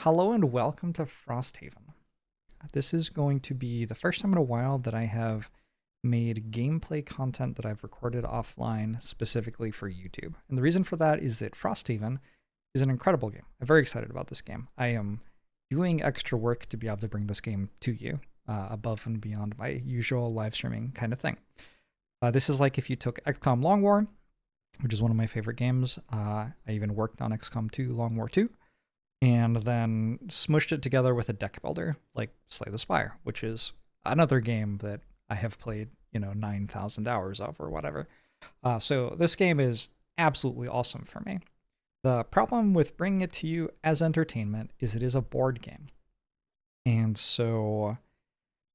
Hello and welcome to Frosthaven. This is going to be the first time in a while that I have made gameplay content that I've recorded offline specifically for YouTube. And the reason for that is that Frosthaven is an incredible game. I'm very excited about this game. I am doing extra work to be able to bring this game to you, above and beyond my usual live streaming kind of thing. This is like if you took XCOM Long War, which is one of my favorite games. I even worked on XCOM 2 Long War 2. And then smushed it together with a deck builder like Slay the Spire, which is another game that I have played, 9,000 hours of or whatever. So this game is absolutely awesome for me. The problem with bringing it to you as entertainment is it is a board game. And so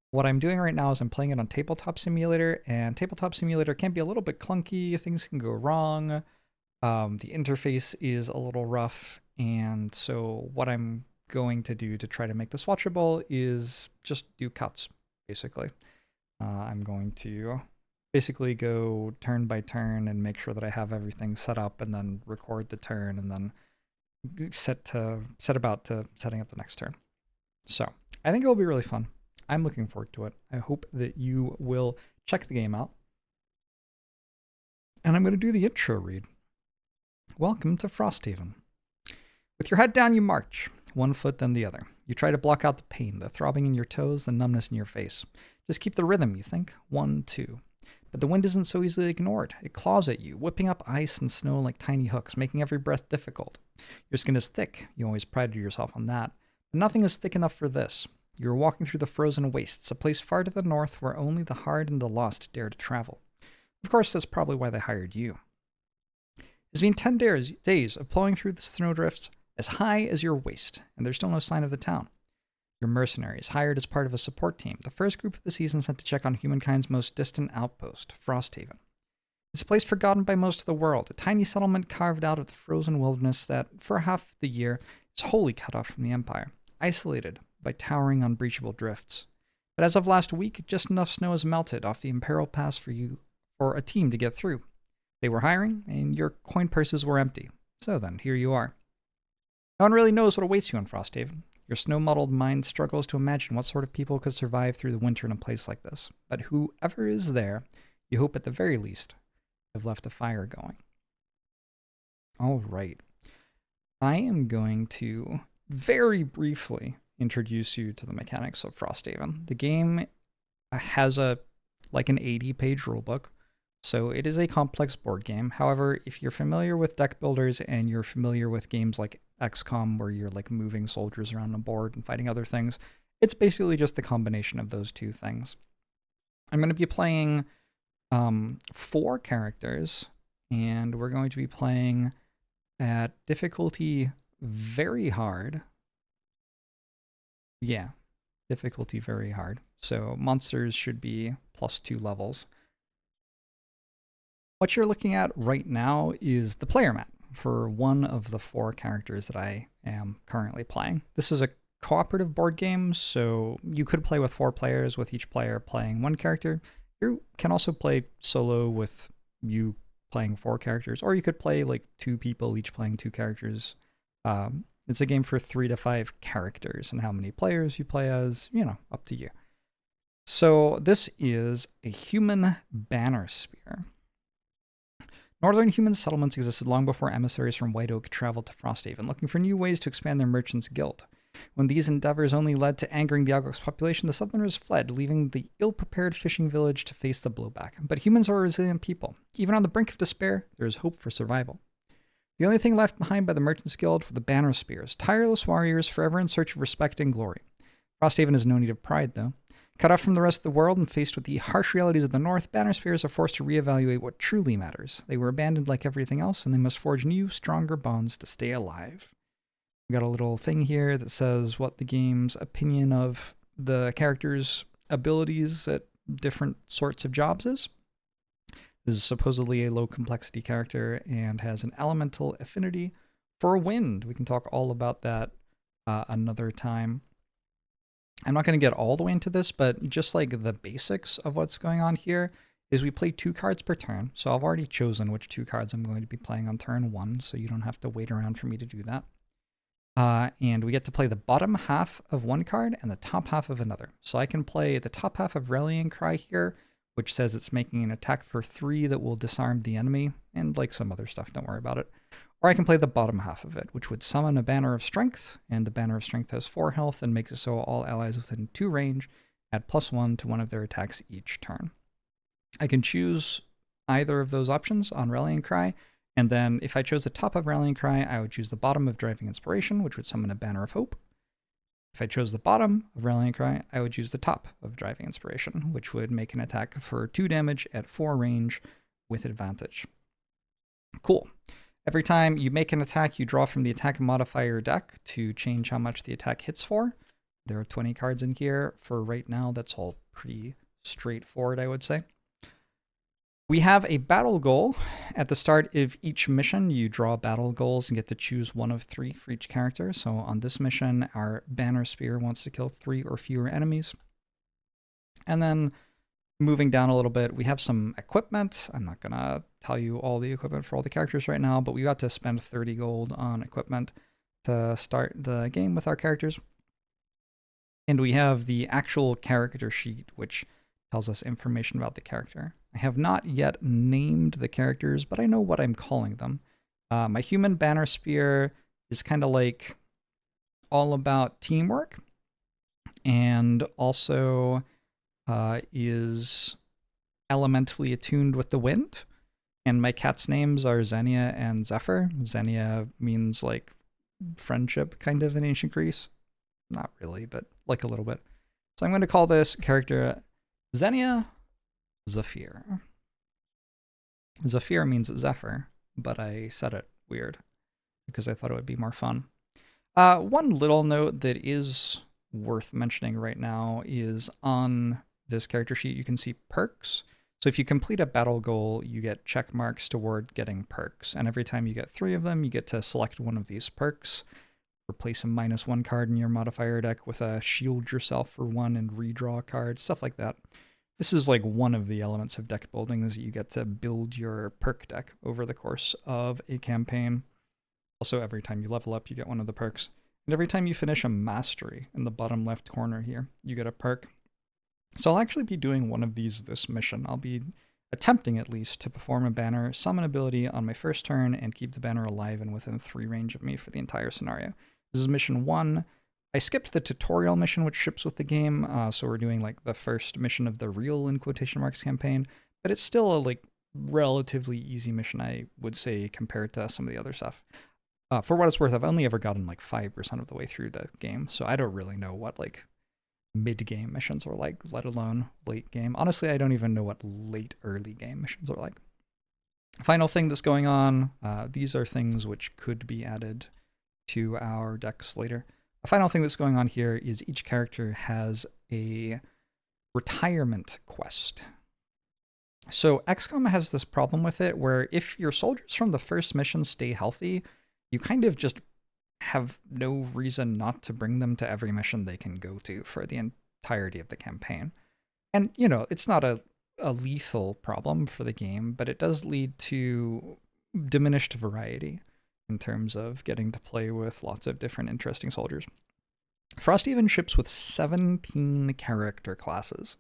what I'm doing right now is I'm playing it on Tabletop Simulator, and Tabletop Simulator can be a little bit clunky. Things can go wrong. The interface is a little rough, and so what I'm going to do to try to make this watchable is just do cuts, basically. I'm going to basically go turn by turn and make sure that I have everything set up, and then record the turn, and then set about to setting up the next turn. So I think it will be really fun. I'm looking forward to it. I hope that you will check the game out. And I'm going to do the intro read. Welcome to Frosthaven. With your head down, you march, one foot then the other. You try to block out the pain, the throbbing in your toes, the numbness in your face. Just keep the rhythm, you think. 1, 2. But the wind isn't so easily ignored. It claws at you, whipping up ice and snow like tiny hooks, making every breath difficult. Your skin is thick. You always prided yourself on that. But nothing is thick enough for this. You are walking through the frozen wastes, a place far to the north where only the hard and the lost dare to travel. Of course, that's probably why they hired you. It's been 10 days of plowing through the snowdrifts as high as your waist, and there's still no sign of the town. Your mercenaries, hired as part of a support team, the first group of the season sent to check on humankind's most distant outpost, Frosthaven. It's a place forgotten by most of the world, a tiny settlement carved out of the frozen wilderness that, for half the year, is wholly cut off from the Empire, isolated by towering, unbreachable drifts. But as of last week, just enough snow has melted off the Imperial Pass for a team to get through. They were hiring, and your coin purses were empty. So then, here you are. No one really knows what awaits you in Frosthaven. Your snow-muddled mind struggles to imagine what sort of people could survive through the winter in a place like this. But whoever is there, you hope at the very least, have left a fire going. All right. I am going to very briefly introduce you to the mechanics of Frosthaven. The game has an 80-page rulebook. So it is a complex board game. However, if you're familiar with deck builders and you're familiar with games like XCOM where you're moving soldiers around the board and fighting other things, it's basically just the combination of those two things. I'm going to be playing 4 characters, and we're going to be playing at difficulty very hard. Yeah, difficulty very hard. So monsters should be +2 levels. What you're looking at right now is the player mat for one of the 4 characters that I am currently playing. This is a cooperative board game, so you could play with 4 players, with each player playing 1 character. You can also play solo with you playing 4 characters, or you could play 2 people, each playing 2 characters. It's a game for 3 to 5 characters, and how many players you play as, up to you. So this is a human banner spear. Northern human settlements existed long before emissaries from White Oak traveled to Frosthaven, looking for new ways to expand their merchants' guild. When these endeavors only led to angering the Algox population, the Southerners fled, leaving the ill-prepared fishing village to face the blowback. But humans are a resilient people. Even on the brink of despair, there is hope for survival. The only thing left behind by the merchants' guild were the banner spears, tireless warriors forever in search of respect and glory. Frosthaven has no need of pride, though. Cut off from the rest of the world and faced with the harsh realities of the North, banner spears are forced to reevaluate what truly matters. They were abandoned like everything else, and they must forge new, stronger bonds to stay alive. We got a little thing here that says what the game's opinion of the character's abilities at different sorts of jobs is. This is supposedly a low complexity character and has an elemental affinity for wind. We can talk all about that another time. I'm not going to get all the way into this, but just the basics of what's going on here is we play 2 cards per turn. So I've already chosen which 2 cards I'm going to be playing on turn 1, so you don't have to wait around for me to do that. And we get to play the bottom half of one card and the top half of another. So I can play the top half of Rallying Cry here, which says it's making an attack for 3 that will disarm the enemy, and like some other stuff, don't worry about it. Or I can play the bottom half of it, which would summon a Banner of Strength, and the Banner of Strength has 4 health and makes it so all allies within 2 range add +1 to one of their attacks each turn. I can choose either of those options on Rallying Cry, and then if I chose the top of Rallying Cry, I would choose the bottom of Driving Inspiration, which would summon a Banner of Hope. If I chose the bottom of Rallying Cry, I would choose the top of Driving Inspiration, which would make an attack for 2 damage at 4 range with advantage. Cool. Every time you make an attack, you draw from the attack modifier deck to change how much the attack hits for. There are 20 cards in here. For right now, that's all pretty straightforward, I would say. We have a battle goal. At the start of each mission, you draw battle goals and get to choose one of 3 for each character. So on this mission, our Banner Spear wants to kill 3 or fewer enemies. And then moving down a little bit, we have some equipment. I'm not going to tell you all the equipment for all the characters right now, but we got to spend 30 gold on equipment to start the game with our characters. And we have the actual character sheet, which tells us information about the character. I have not yet named the characters, but I know what I'm calling them. My human Banner Spear is kind of like all about teamwork, and also is elementally attuned with the wind. And my cat's names are Xenia and Zaphir. Xenia means like friendship, kind of, in ancient Greece. Not really, but like a little bit. So I'm going to call this character Xenia Zaphir. Zaphir means Zephyr, but I said it weird because I thought it would be more fun. One little note that is worth mentioning right now is on this character sheet, you can see perks. So if you complete a battle goal, you get check marks toward getting perks. And every time you get 3 of them, you get to select one of these perks. Replace a -1 card in your modifier deck with a shield yourself for 1 and redraw a card, stuff like that. This is like one of the elements of deck building, is you get to build your perk deck over the course of a campaign. Also, every time you level up, you get one of the perks. And every time you finish a mastery in the bottom left corner here, you get a perk. So I'll actually be doing one of these this mission. I'll be attempting at least to perform a banner summon ability on my first turn and keep the banner alive and within 3 range of me for the entire scenario. This is mission 1. I skipped the tutorial mission, which ships with the game, so we're doing like the first mission of the real, in quotation marks, campaign, but it's still a like relatively easy mission, I would say, compared to some of the other stuff. For what it's worth, I've only ever gotten like 5% of the way through the game, so I don't really know what like mid-game missions are like, let alone late game. Honestly, I don't even know what late early game missions are like. Final thing that's going on, these are things which could be added to our decks later. A final thing that's going on here is each character has a retirement quest. So XCOM has this problem with it where if your soldiers from the first mission stay healthy, you kind of just have no reason not to bring them to every mission they can go to for the entirety of the campaign. And, you know, it's not a lethal problem for the game, but it does lead to diminished variety in terms of getting to play with lots of different interesting soldiers. Frosthaven ships with 17 character classes,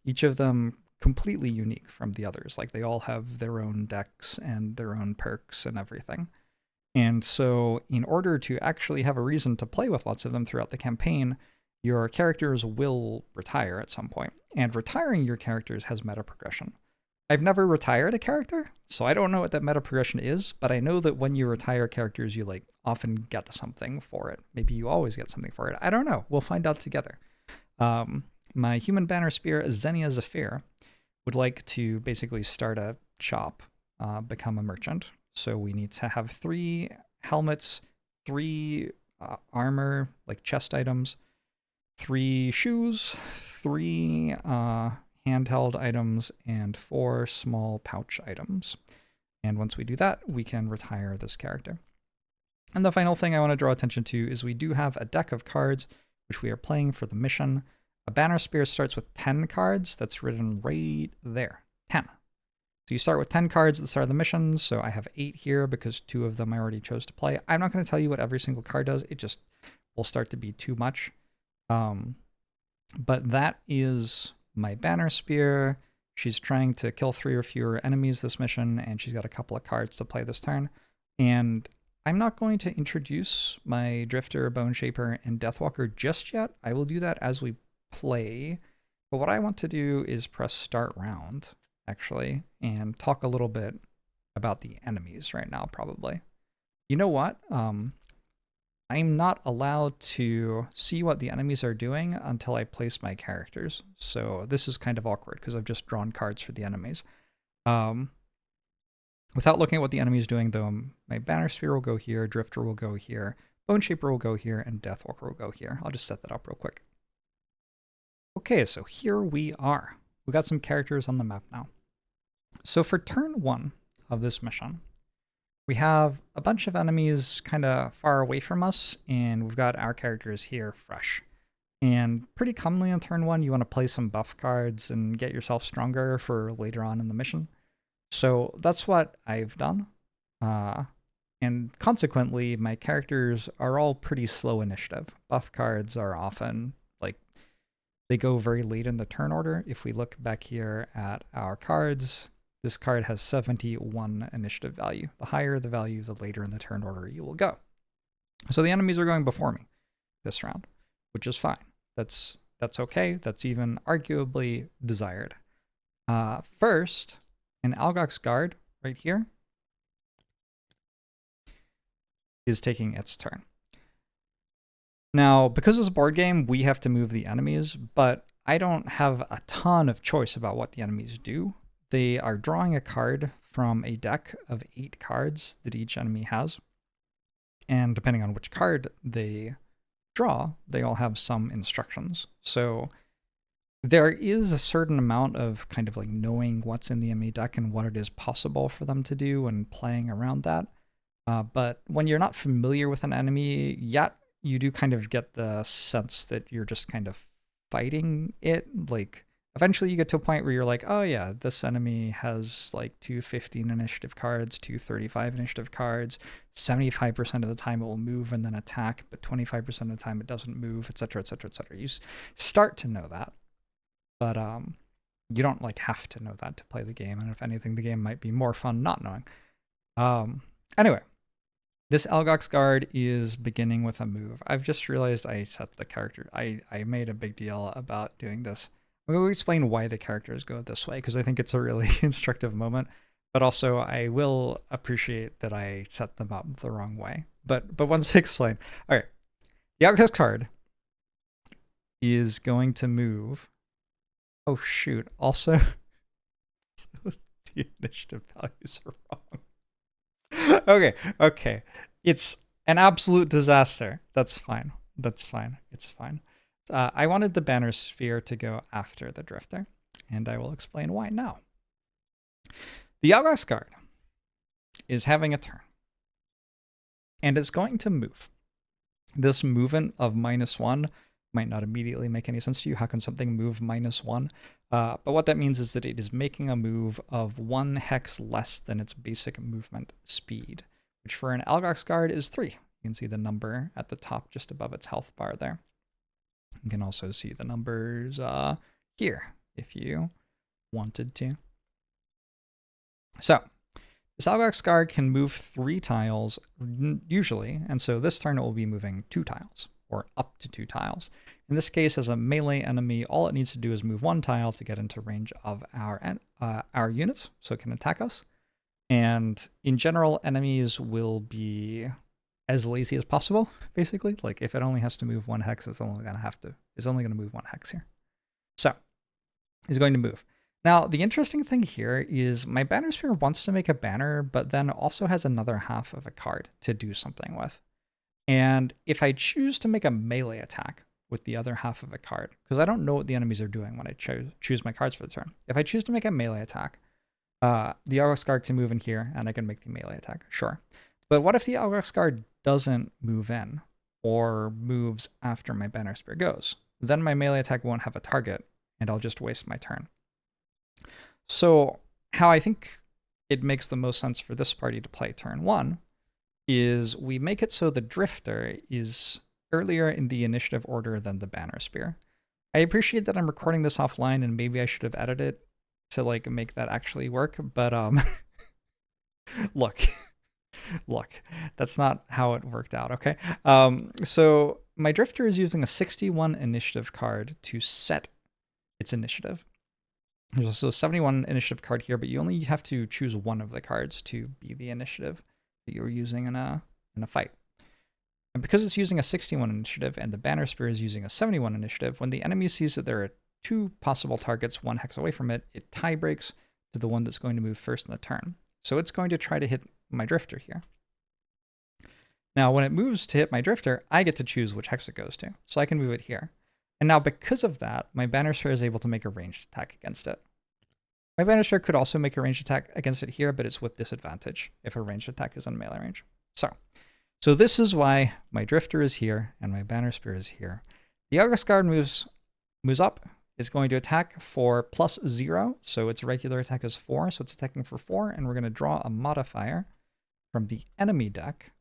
each of them completely unique from the others. Like, they all have their own decks and their own perks and everything. And so in order to actually have a reason to play with lots of them throughout the campaign, your characters will retire at some point. And retiring your characters has meta progression. I've never retired a character, so I don't know what that meta progression is, but I know that when you retire characters, you like often get something for it. Maybe you always get something for it. I don't know. We'll find out together. My human Banner Spear, Xenia Zaphir, would like to basically start a shop, become a merchant. So we need to have 3 helmets, 3 armor, like chest items, 3 shoes, 3 handheld items, and 4 small pouch items. And once we do that, we can retire this character. And the final thing I want to draw attention to is we do have a deck of cards which we are playing for the mission. A Banner Spear starts with 10 cards. That's written right there. 10. So you start with 10 cards at the start of the mission, so I have 8 here because 2 of them I already chose to play. I'm not going to tell you what every single card does, it just will start to be too much. But that is my banner spear. She's trying to kill 3 or fewer enemies this mission, and she's got a couple of cards to play this turn. And I'm not going to introduce my Drifter, Boneshaper, and Deathwalker just yet. I will do that as we play. But what I want to do is press start round, actually, and talk a little bit about the enemies right now, probably. You know what? I'm not allowed to see what the enemies are doing until I place my characters. So this is kind of awkward because I've just drawn cards for the enemies. Without looking at what the enemy is doing, though, my Banner Sphere will go here, Drifter will go here, Boneshaper will go here, and Deathwalker will go here. I'll just set that up real quick. Okay, so here we are. We got some characters on the map now. So for turn 1 of this mission, we have a bunch of enemies kind of far away from us, and we've got our characters here fresh. And pretty commonly on turn 1, you want to play some buff cards and get yourself stronger for later on in the mission. So that's what I've done. And consequently, my characters are all pretty slow initiative. Buff cards are often, like, they go very late in the turn order. If we look back here at our cards, this card has 71 initiative value. The higher the value, the later in the turn order you will go. So the enemies are going before me this round, which is fine. That's okay. That's even arguably desired. First, an Algox Guard right here is taking its turn. Now, because it's a board game, we have to move the enemies, but I don't have a ton of choice about what the enemies do. They are drawing a card from a deck of 8 cards that each enemy has. And depending on which card they draw, they all have some instructions. So there is a certain amount of kind of like knowing what's in the enemy deck and what it is possible for them to do and playing around that. But when you're not familiar with an enemy yet, you do kind of get the sense that you're just kind of fighting it. Like, eventually you get to a point where you're like, oh yeah, this enemy has like 2 15 initiative cards, 2 35 initiative cards. 75% of the time it will move and then attack, but 25% of the time it doesn't move, etc., etc., etc. You start to know that. But you don't like have to know that to play the game, and if anything, the game might be more fun not knowing. Anyway, this Algox Guard is beginning with a move. I've just realized I set the character. I made a big deal about doing this. I'm going to explain why the characters go this way, because I think it's a really instructive moment, but also I will appreciate that I set them up the wrong way. But once I explain. All right, the Algox Guard is going to move. Oh shoot, also the initiative values are wrong. Okay. It's an absolute disaster. That's fine. It's fine. I wanted the Banner Sphere to go after the Drifter, and I will explain why now. The Algox Guard is having a turn, and it's going to move. This movement of -1 might not immediately make any sense to you. How can something move -1? But what that means is that it is making a move of 1 hex less than its basic movement speed, which for an Algox Guard is 3. You can see the number at the top just above its health bar there. You can also see the numbers here if you wanted to. So this Algox Guard can move 3 tiles usually, and so this turn it will be moving 2 tiles. Or up to 2 tiles. In this case, as a melee enemy, all it needs to do is move 1 tile to get into range of our units, so it can attack us. And in general, enemies will be as lazy as possible, basically. Like, if it only has to move 1 hex, it's only gonna move 1 hex here. So, it's going to move. Now, the interesting thing here is my Banner Sphere wants to make a banner, but then also has another half of a card to do something with. And if I choose to make a melee attack with the other half of a card, because I don't know what the enemies are doing when I choose my cards for the turn. If I choose to make a melee attack, the Algox Guard can move in here, and I can make the melee attack, sure. But what if the Algox Guard doesn't move in, or moves after my Banner Spear goes? Then my melee attack won't have a target, and I'll just waste my turn. So how I think it makes the most sense for this party to play turn 1 is we make it so the Drifter is earlier in the initiative order than the Banner Spear. I appreciate that I'm recording this offline and maybe I should have edited it to like make that actually work, but look, that's not how it worked out, okay? So my Drifter is using a 61 initiative card to set its initiative. There's also a 71 initiative card here, but you only have to choose one of the cards to be the initiative that you're using in a fight. And because it's using a 61 initiative and the Banner Spear is using a 71 initiative, when the enemy sees that there are 2 possible targets 1 hex away from it, it tie breaks to the one that's going to move first in the turn. So it's going to try to hit my Drifter here. Now, when it moves to hit my Drifter, I get to choose which hex it goes to. So I can move it here. And now because of that, my Banner Spear is able to make a ranged attack against it. My Banner Spear could also make a ranged attack against it here, but it's with disadvantage if a ranged attack is in melee range. So this is why my Drifter is here and my Banner Spear is here. The August Guard moves up. It's going to attack for +0, so its regular attack is 4, so it's attacking for 4, and we're going to draw a modifier from the enemy deck,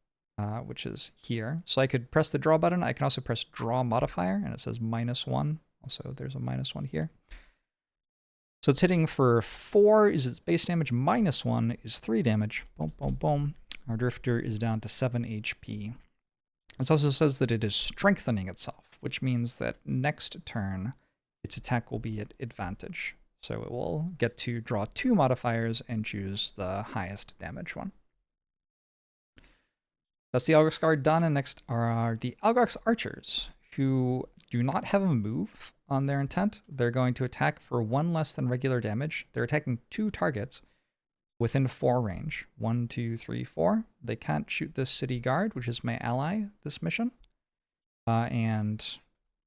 which is here. So I could press the draw button. I can also press draw modifier, and it says -1. Also, there's a -1 here. So it's hitting for 4 is its base damage, -1 is 3 damage. Boom, boom, boom. Our Drifter is down to 7 HP. It also says that it is strengthening itself, which means that next turn, its attack will be at advantage. So it will get to draw 2 modifiers and choose the highest damage one. That's the Algox Guard done, and next are the Algox Archers, who do not have a move on their intent. They're going to attack for 1 less than regular damage. They're attacking 2 targets within 4 range. 1, 2, 3, 4. They can't shoot this City Guard, which is my ally this mission. And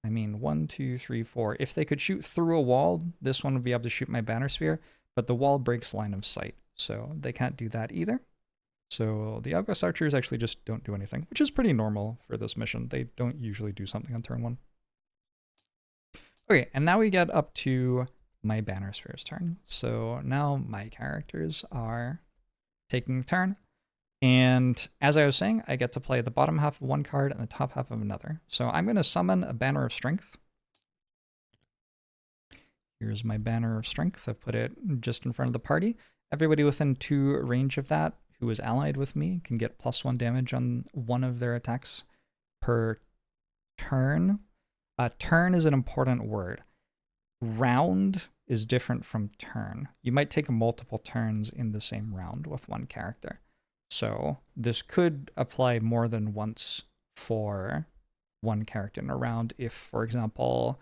I mean 1, 2, 3, 4. If they could shoot through a wall, this one would be able to shoot my Banner Spear, but the wall breaks line of sight, so they can't do that either. So the Algox Archers actually just don't do anything, which is pretty normal for this mission. They don't usually do something on turn 1. Okay, and now we get up to my Banner Spear's turn. So now my characters are taking a turn. And as I was saying, I get to play the bottom half of one card and the top half of another. So I'm going to summon a Banner of Strength. Here's my Banner of Strength. I've put it just in front of the party. Everybody within 2 range of that who is allied with me can get +1 damage on one of their attacks per turn. Turn is an important word. Round is different from turn. You might take multiple turns in the same round with one character. So this could apply more than once for one character in a round if, for example,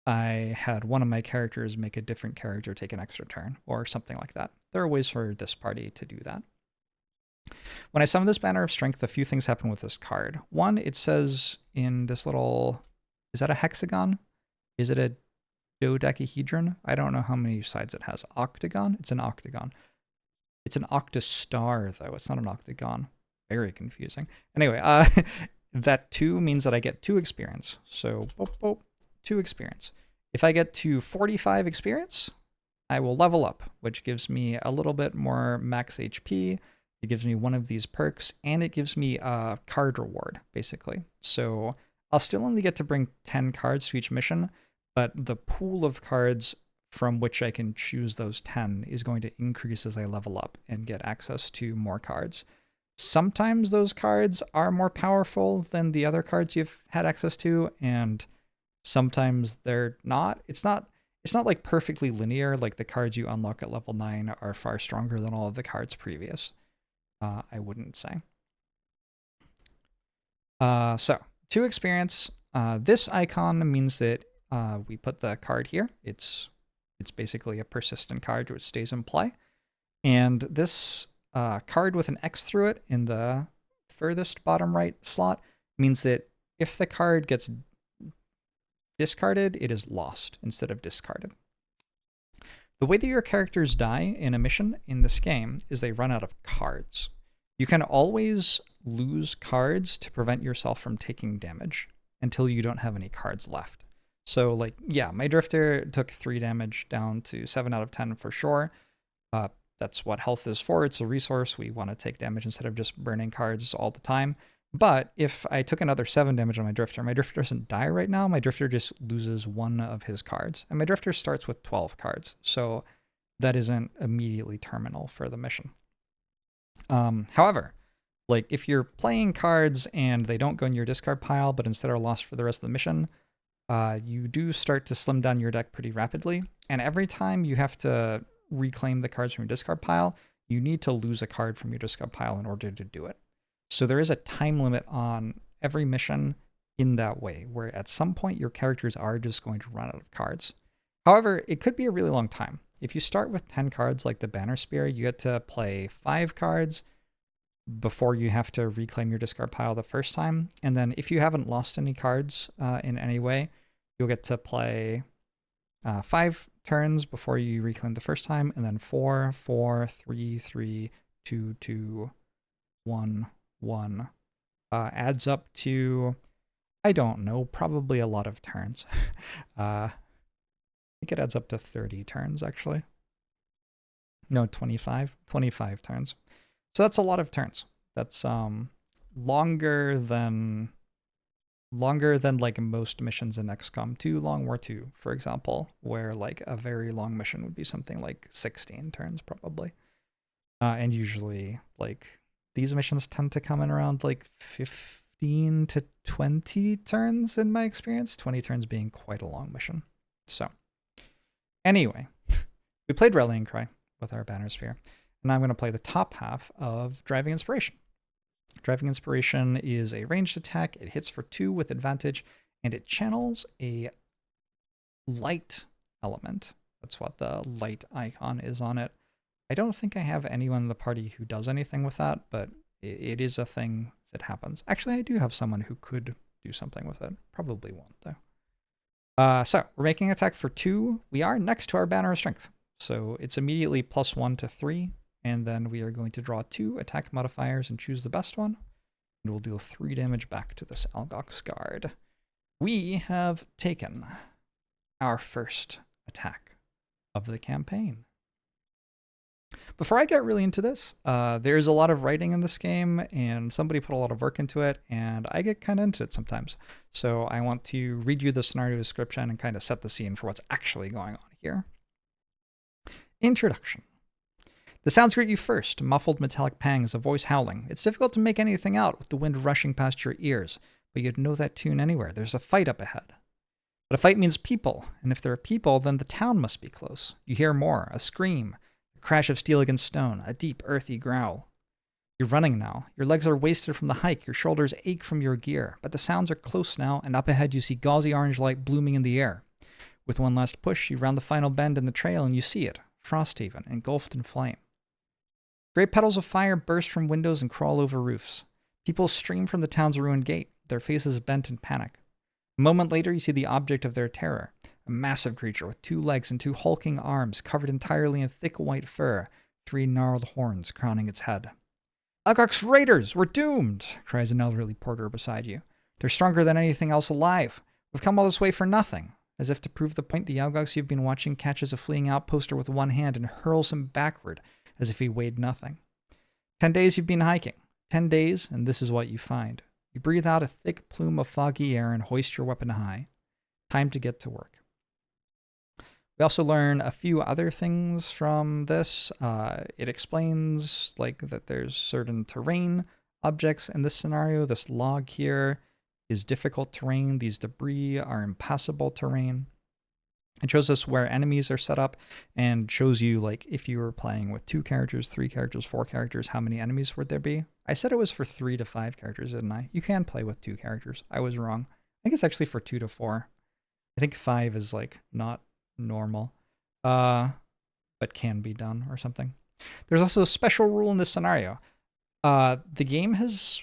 I had one of my characters make a different character take an extra turn or something like that. There are ways for this party to do that. When I summon this Banner of Strength, a few things happen with this card. One, it says in this little, is that a hexagon? Is it a dodecahedron? I don't know how many sides it has. Octagon? It's an octagon. It's an octastar, though. It's not an octagon. Very confusing. Anyway, that 2 means that I get 2 experience. So, 2 experience. If I get to 45 experience, I will level up, which gives me a little bit more max HP. It gives me one of these perks, and it gives me a card reward, basically. So I'll still only get to bring 10 cards to each mission, but the pool of cards from which I can choose those 10 is going to increase as I level up and get access to more cards. Sometimes those cards are more powerful than the other cards you've had access to, and sometimes they're not. It's not like perfectly linear, like the cards you unlock at level 9 are far stronger than all of the cards previous. I wouldn't say. So 2 experience. This icon means that we put the card here. It's basically a persistent card which stays in play. And this card with an X through it in the furthest bottom right slot means that if the card gets discarded, it is lost instead of discarded. The way that your characters die in a mission in this game is they run out of cards. You can always lose cards to prevent yourself from taking damage until you don't have any cards left. So, like, yeah, my Drifter took 3 damage down to 7 out of 10 for sure. That's what health is for. It's a resource. We want to take damage instead of just burning cards all the time. But if I took another 7 damage on my Drifter doesn't die right now. My Drifter just loses 1 of his cards. And my Drifter starts with 12 cards. So that isn't immediately terminal for the mission. However, like if you're playing cards and they don't go in your discard pile, but instead are lost for the rest of the mission, you do start to slim down your deck pretty rapidly. And every time you have to reclaim the cards from your discard pile, you need to lose a card from your discard pile in order to do it. So there is a time limit on every mission in that way, where at some point your characters are just going to run out of cards. However, it could be a really long time. If you start with 10 cards like the Banner Spear, you get to play 5 cards before you have to reclaim your discard pile the first time. And then if you haven't lost any cards in any way, you'll get to play 5 turns before you reclaim the first time, and then 4, 4, 3, 3, 2, 2, 1, 1. Adds up to, I don't know, probably a lot of turns. I think it adds up to 30 turns, actually. No, 25. 25 turns. So that's a lot of turns. That's longer than like most missions in XCOM 2, Long War 2, for example, where like a very long mission would be something like 16 turns probably. And usually like these missions tend to come in around like 15 to 20 turns in my experience, 20 turns being quite a long mission. So anyway, we played Rallying Cry with our Banner Spear, and I'm going to play the top half of Driving Inspiration. Driving Inspiration is a ranged attack. It hits for 2 with advantage, and it channels a light element. That's what the light icon is on it. I don't think I have anyone in the party who does anything with that, but it is a thing that happens. Actually, I do have someone who could do something with it. Probably won't, though. So we're making attack for 2. We are next to our Banner of Strength. So it's immediately +1 to 3. And then we are going to draw 2 attack modifiers and choose the best one. And we'll deal 3 damage back to this Algox guard. We have taken our first attack of the campaign. Before I get really into this, there's a lot of writing in this game, and somebody put a lot of work into it, and I get kind of into it sometimes. So I want to read you the scenario description and kind of set the scene for what's actually going on here. Introduction. The sounds greet you first, muffled metallic pangs, a voice howling. It's difficult to make anything out with the wind rushing past your ears, but you'd know that tune anywhere. There's a fight up ahead. But a fight means people, and if there are people, then the town must be close. You hear more, a scream, a crash of steel against stone, a deep, earthy growl. You're running now. Your legs are wasted from the hike, your shoulders ache from your gear, but the sounds are close now, and up ahead you see gauzy orange light blooming in the air. With one last push, you round the final bend in the trail, and you see it, Frosthaven, engulfed in flame. Great petals of fire burst from windows and crawl over roofs. People stream from the town's ruined gate, their faces bent in panic. A moment later, you see the object of their terror, a massive creature with 2 legs and 2 hulking arms covered entirely in thick white fur, 3 gnarled horns crowning its head. "Algox raiders, we're doomed!" cries an elderly porter beside you. "They're stronger than anything else alive. We've come all this way for nothing." As if to prove the point, the Algox you've been watching catches a fleeing outposter with one hand and hurls him backward, as if he weighed nothing. 10 days you've been hiking. 10 days, and this is what you find. You breathe out a thick plume of foggy air and hoist your weapon high. Time to get to work. We also learn a few other things from this. It explains that there's certain terrain objects in this scenario. This log here is difficult terrain. These debris are impassable terrain. It shows us where enemies are set up and shows you, if you were playing with 2 characters, 3 characters, 4 characters, how many enemies would there be? I said it was for 3 to 5 characters, didn't I? You can play with 2 characters. I was wrong. I think it's actually for 2 to 4. I think 5 is, not normal, but can be done or something. There's also a special rule in this scenario. The game has,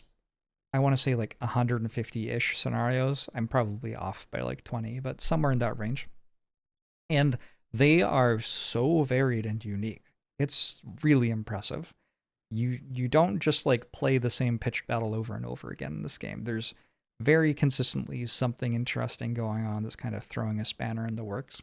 I want to say, 150-ish scenarios. I'm probably off by, 20, but somewhere in that range. And they are so varied and unique. It's really impressive. You don't just play the same pitched battle over and over again in this game. There's very consistently something interesting going on that's kind of throwing a spanner in the works.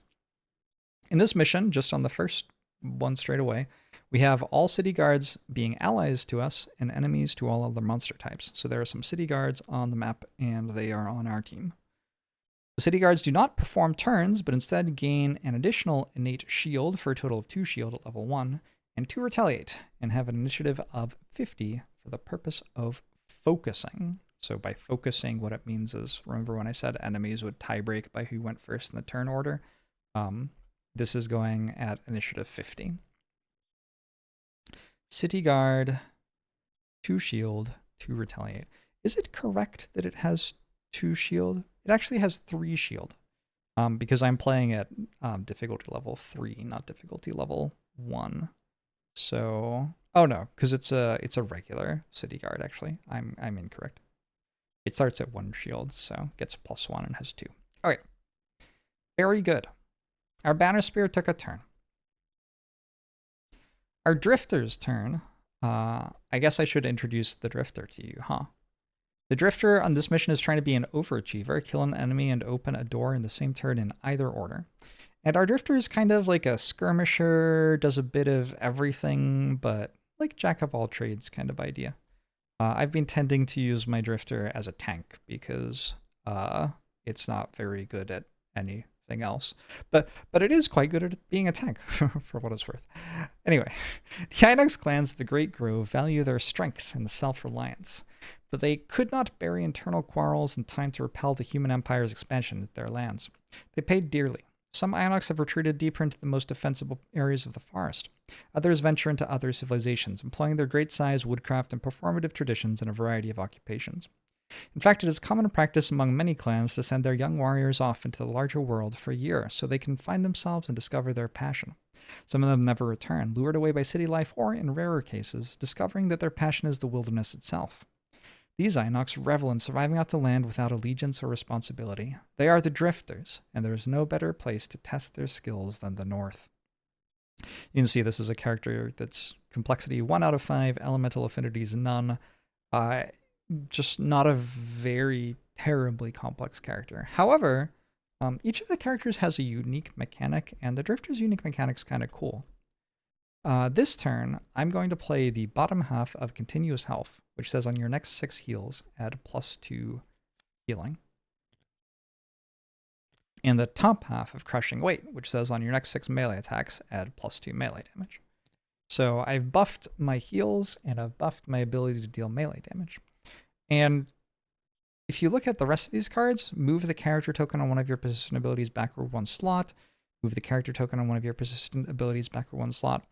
In this mission, just on the first one straight away. We have all city guards being allies to us and enemies to all other monster types. So there are some city guards on the map, and they are on our team. The city guards do not perform turns, but instead gain an additional innate shield for a total of 2 shield at level 1, and 2 retaliate, and have an initiative of 50 for the purpose of focusing. So by focusing, what it means is, remember when I said enemies would tie break by who went first in the turn order? This is going at initiative 50. City guard, 2 shield, 2 retaliate. Is it correct that it has 2 shield? It actually has 3 shield, because I'm playing at difficulty level 3, not difficulty level 1. So, oh no, because it's a regular city guard. Actually, I'm incorrect. It starts at 1 shield, so gets +1 and has 2. All right, very good. Our banner spear took a turn. Our drifter's turn. I guess I should introduce the drifter to you, huh? The drifter on this mission is trying to be an overachiever, kill an enemy and open a door in the same turn in either order. And our drifter is kind of like a skirmisher, does a bit of everything, but like jack of all trades kind of idea. I've been tending to use my drifter as a tank because it's not very good at anything else. But it is quite good at being a tank, for what it's worth. Anyway, the Inox clans of the Great Grove value their strength and self-reliance, but they could not bury internal quarrels in time to repel the human empire's expansion into their lands. They paid dearly. Some Inox have retreated deeper into the most defensible areas of the forest. Others venture into other civilizations, employing their great size, woodcraft, and performative traditions in a variety of occupations. In fact, it is common practice among many clans to send their young warriors off into the larger world for a year so they can find themselves and discover their passion. Some of them never return, lured away by city life, or, in rarer cases, discovering that their passion is the wilderness itself. These Inox revel in surviving off the land without allegiance or responsibility. They are the drifters, and there is no better place to test their skills than the north. You can see this is a character that's complexity 1 out of 5, elemental affinities none. Just not a very terribly complex character. However, each of the characters has a unique mechanic, and the drifter's unique mechanic's kind of cool. This turn, I'm going to play the bottom half of Continuous Health, which says on your next 6 heals, add +2 healing. And the top half of Crushing Weight, which says on your next 6 melee attacks, add +2 melee damage. So I've buffed my heals, and I've buffed my ability to deal melee damage. And if you look at the rest of these cards, move the character token on one of your persistent abilities backward 1 slot, move the character token on one of your persistent abilities backward 1 slot.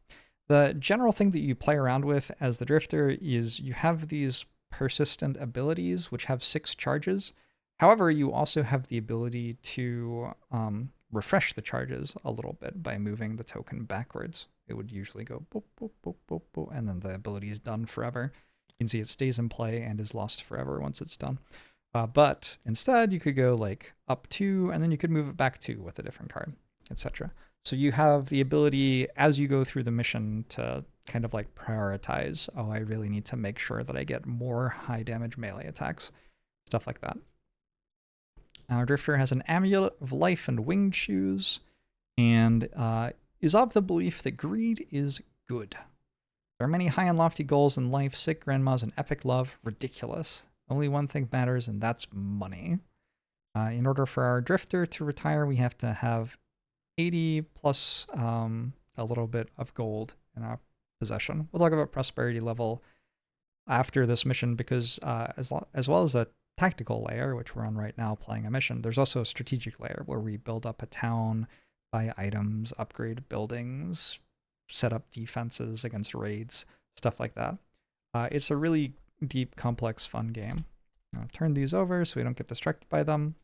The general thing that you play around with as the drifter is you have these persistent abilities which have 6 charges. However, you also have the ability to refresh the charges a little bit by moving the token backwards. It would usually go boop, boop, boop, boop, boop, and then the ability is done forever. You can see it stays in play and is lost forever once it's done. But instead, you could go like up 2, and then you could move it back 2 with a different card, etc. So you have the ability as you go through the mission to kind of like prioritize, oh, I really need to make sure that I get more high damage melee attacks, stuff like that. Our drifter has an amulet of life and winged shoes, and is of the belief that greed is good. There are many high and lofty goals in life, sick grandmas and epic love, ridiculous. Only one thing matters, and that's money. In order for our drifter to retire, we have to have 80 plus a little bit of gold in our possession. We'll talk about prosperity level after this mission because as well as a tactical layer, which we're on right now playing a mission, there's also a strategic layer where we build up a town, buy items, upgrade buildings, set up defenses against raids, stuff like that. It's a really deep, complex, fun game. I'll turn these over so we don't get distracted by them.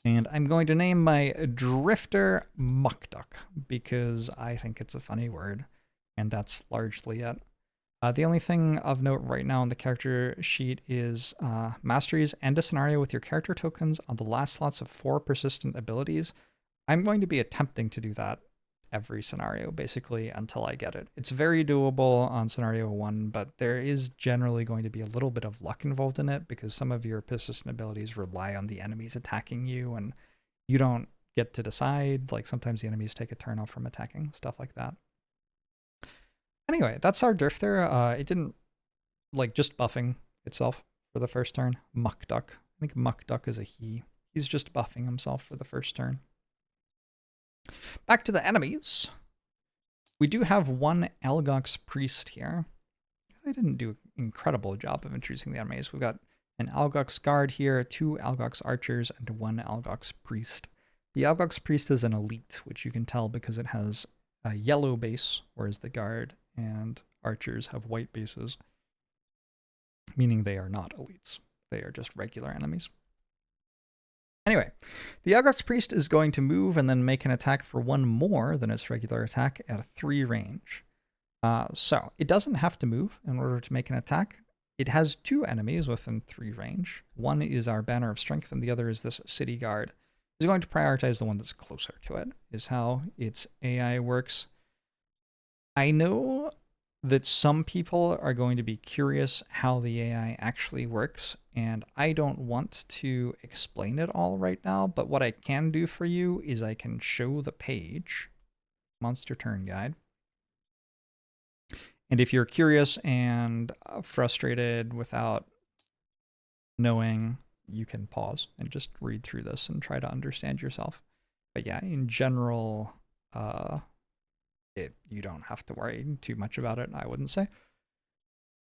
And I'm going to name my drifter Mukduk because I think it's a funny word, and that's largely it. The only thing of note right now on the character sheet is masteries. End a scenario with your character tokens on the last slots of 4 persistent abilities. I'm going to be attempting to do that every scenario, basically, until I get it. It's very doable on scenario 1, but there is generally going to be a little bit of luck involved in it because some of your persistent abilities rely on the enemies attacking you, and you don't get to decide. Like sometimes the enemies take a turn off from attacking, stuff like that. Anyway, that's our Drifter. It didn't like just buffing itself for the first turn. Mukduk. I think Mukduk is a he. He's just buffing himself for the first turn. Back to the enemies. We do have one Algox Priest here. I didn't do an incredible job of introducing the enemies. We've got an Algox Guard here, 2 Algox Archers, and 1 Algox Priest. The Algox Priest is an elite, which you can tell because it has a yellow base, whereas the Guard and Archers have white bases, meaning they are not elites. They are just regular enemies. Anyway, the Algox Priest is going to move and then make an attack for 1 more than its regular attack at 3 range. So it doesn't have to move in order to make an attack. It has 2 enemies within 3 range. One is our Banner of Strength, and the other is this City Guard. It's going to prioritize the one that's closer to it, is how its AI works. I know that some people are going to be curious how the AI actually works, and I don't want to explain it all right now, but what I can do for you is I can show the page, Monster Turn Guide. And if you're curious and frustrated without knowing, you can pause and just read through this and try to understand yourself. But yeah, in general, you don't have to worry too much about it, I wouldn't say.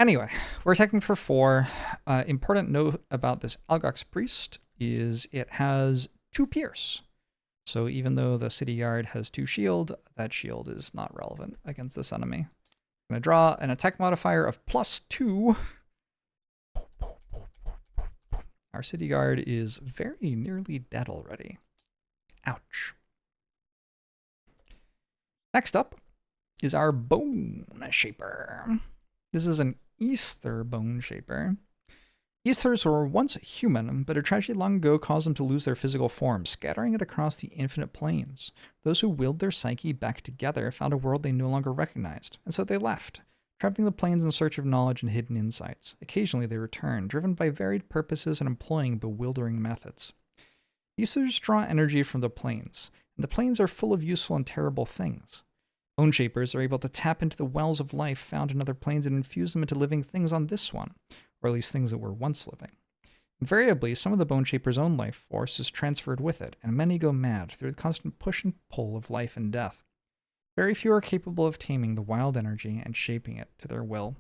Anyway, we're attacking for 4. Important note about this Algox Priest is it has 2 Pierce. So even though the City Guard has 2 shield, that shield is not relevant against this enemy. I'm going to draw an attack modifier of +2. Our City Guard is very nearly dead already. Ouch. Next up is our Boneshaper. This is an Ether Boneshaper. Ethers were once human, but a tragedy long ago caused them to lose their physical form, scattering it across the infinite planes. Those who willed their psyche back together found a world they no longer recognized, and so they left, traveling the planes in search of knowledge and hidden insights. Occasionally they returned, driven by varied purposes and employing bewildering methods. Ethers draw energy from the planes, and the planes are full of useful and terrible things. Boneshapers are able to tap into the wells of life found in other planes and infuse them into living things on this one, or at least things that were once living. Invariably, some of the Boneshaper's own life force is transferred with it, and many go mad through the constant push and pull of life and death. Very few are capable of taming the wild energy and shaping it to their will.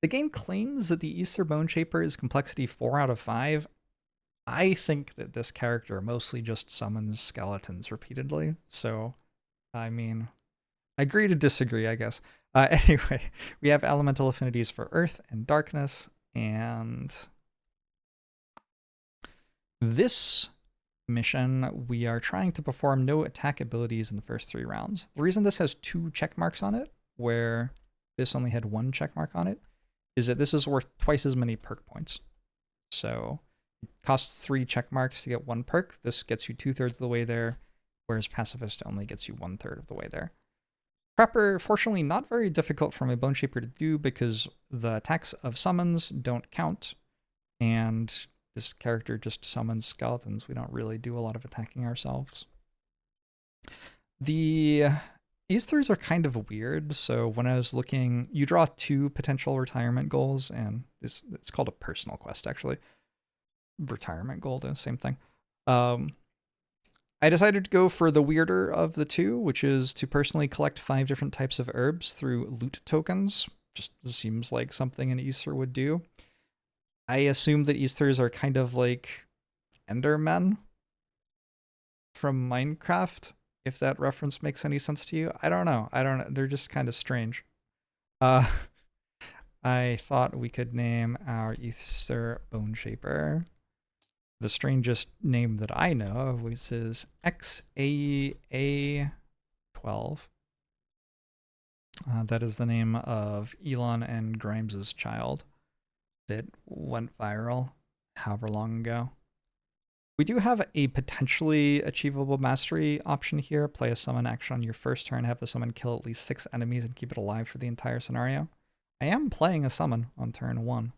The game claims that the Ether Boneshaper is complexity 4 out of 5. I think that this character mostly just summons skeletons repeatedly, so, I mean, agree to disagree, I guess. Anyway, we have elemental affinities for earth and darkness, and this mission, we are trying to perform no attack abilities in the first 3 rounds. The reason this has 2 check marks on it, where this only had 1 check mark on it, is that this is worth twice as many perk points. So it costs 3 check marks to get 1 perk. This gets you 2/3 of the way there, whereas Pacifist only gets you 1/3 of the way there. Prepper, fortunately not very difficult for my Boneshaper to do because the attacks of summons don't count, and this character just summons skeletons. We don't really do a lot of attacking ourselves. The Ethers are kind of weird, so when I was looking, you draw 2 potential retirement goals, and it's called a personal quest, actually. Retirement goal, the same thing. I decided to go for the weirder of the 2, which is to personally collect 5 different types of herbs through loot tokens. Just seems like something an Ether would do. I assume that Ethers are kind of like Endermen from Minecraft, if that reference makes any sense to you. I don't know. They're just kind of strange. I thought we could name our Ether Boneshaper the strangest name that I know of, which is Xenia-12. That is the name of Elon and Grimes's child that went viral however long ago. We do have a potentially achievable mastery option here. Play a summon action on your first turn, have the summon kill at least 6 enemies and keep it alive for the entire scenario. I am playing a summon on turn 1.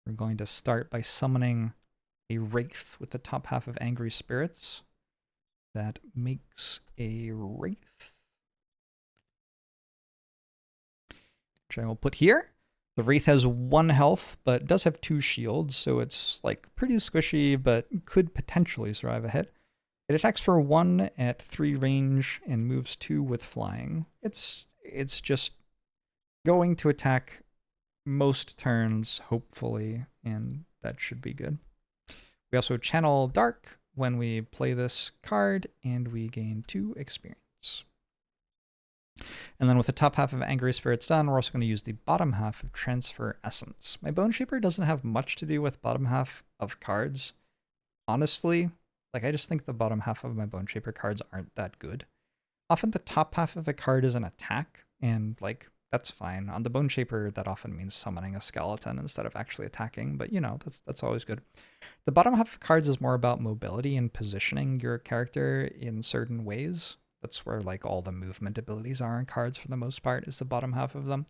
We're going to start by summoning a Wraith with the top half of Angry Spirits. That makes a Wraith, which I will put here. The Wraith has 1 health, but does have 2 shields, so it's like pretty squishy, but could potentially survive a hit. It attacks for 1 at 3 range and moves 2 with flying. It's just going to attack most turns, hopefully, and that should be good. We also channel Dark when we play this card, and we gain 2 experience. And then with the top half of Angry Spirits done, we're also going to use the bottom half of Transfer Essence. My Boneshaper doesn't have much to do with bottom half of cards. Honestly, like I just think the bottom half of my Boneshaper cards aren't that good. Often the top half of the card is an attack, and like that's fine. On the Boneshaper, that often means summoning a skeleton instead of actually attacking, but you know, that's always good. The bottom half of cards is more about mobility and positioning your character in certain ways. That's where like all the movement abilities are in cards for the most part, is the bottom half of them.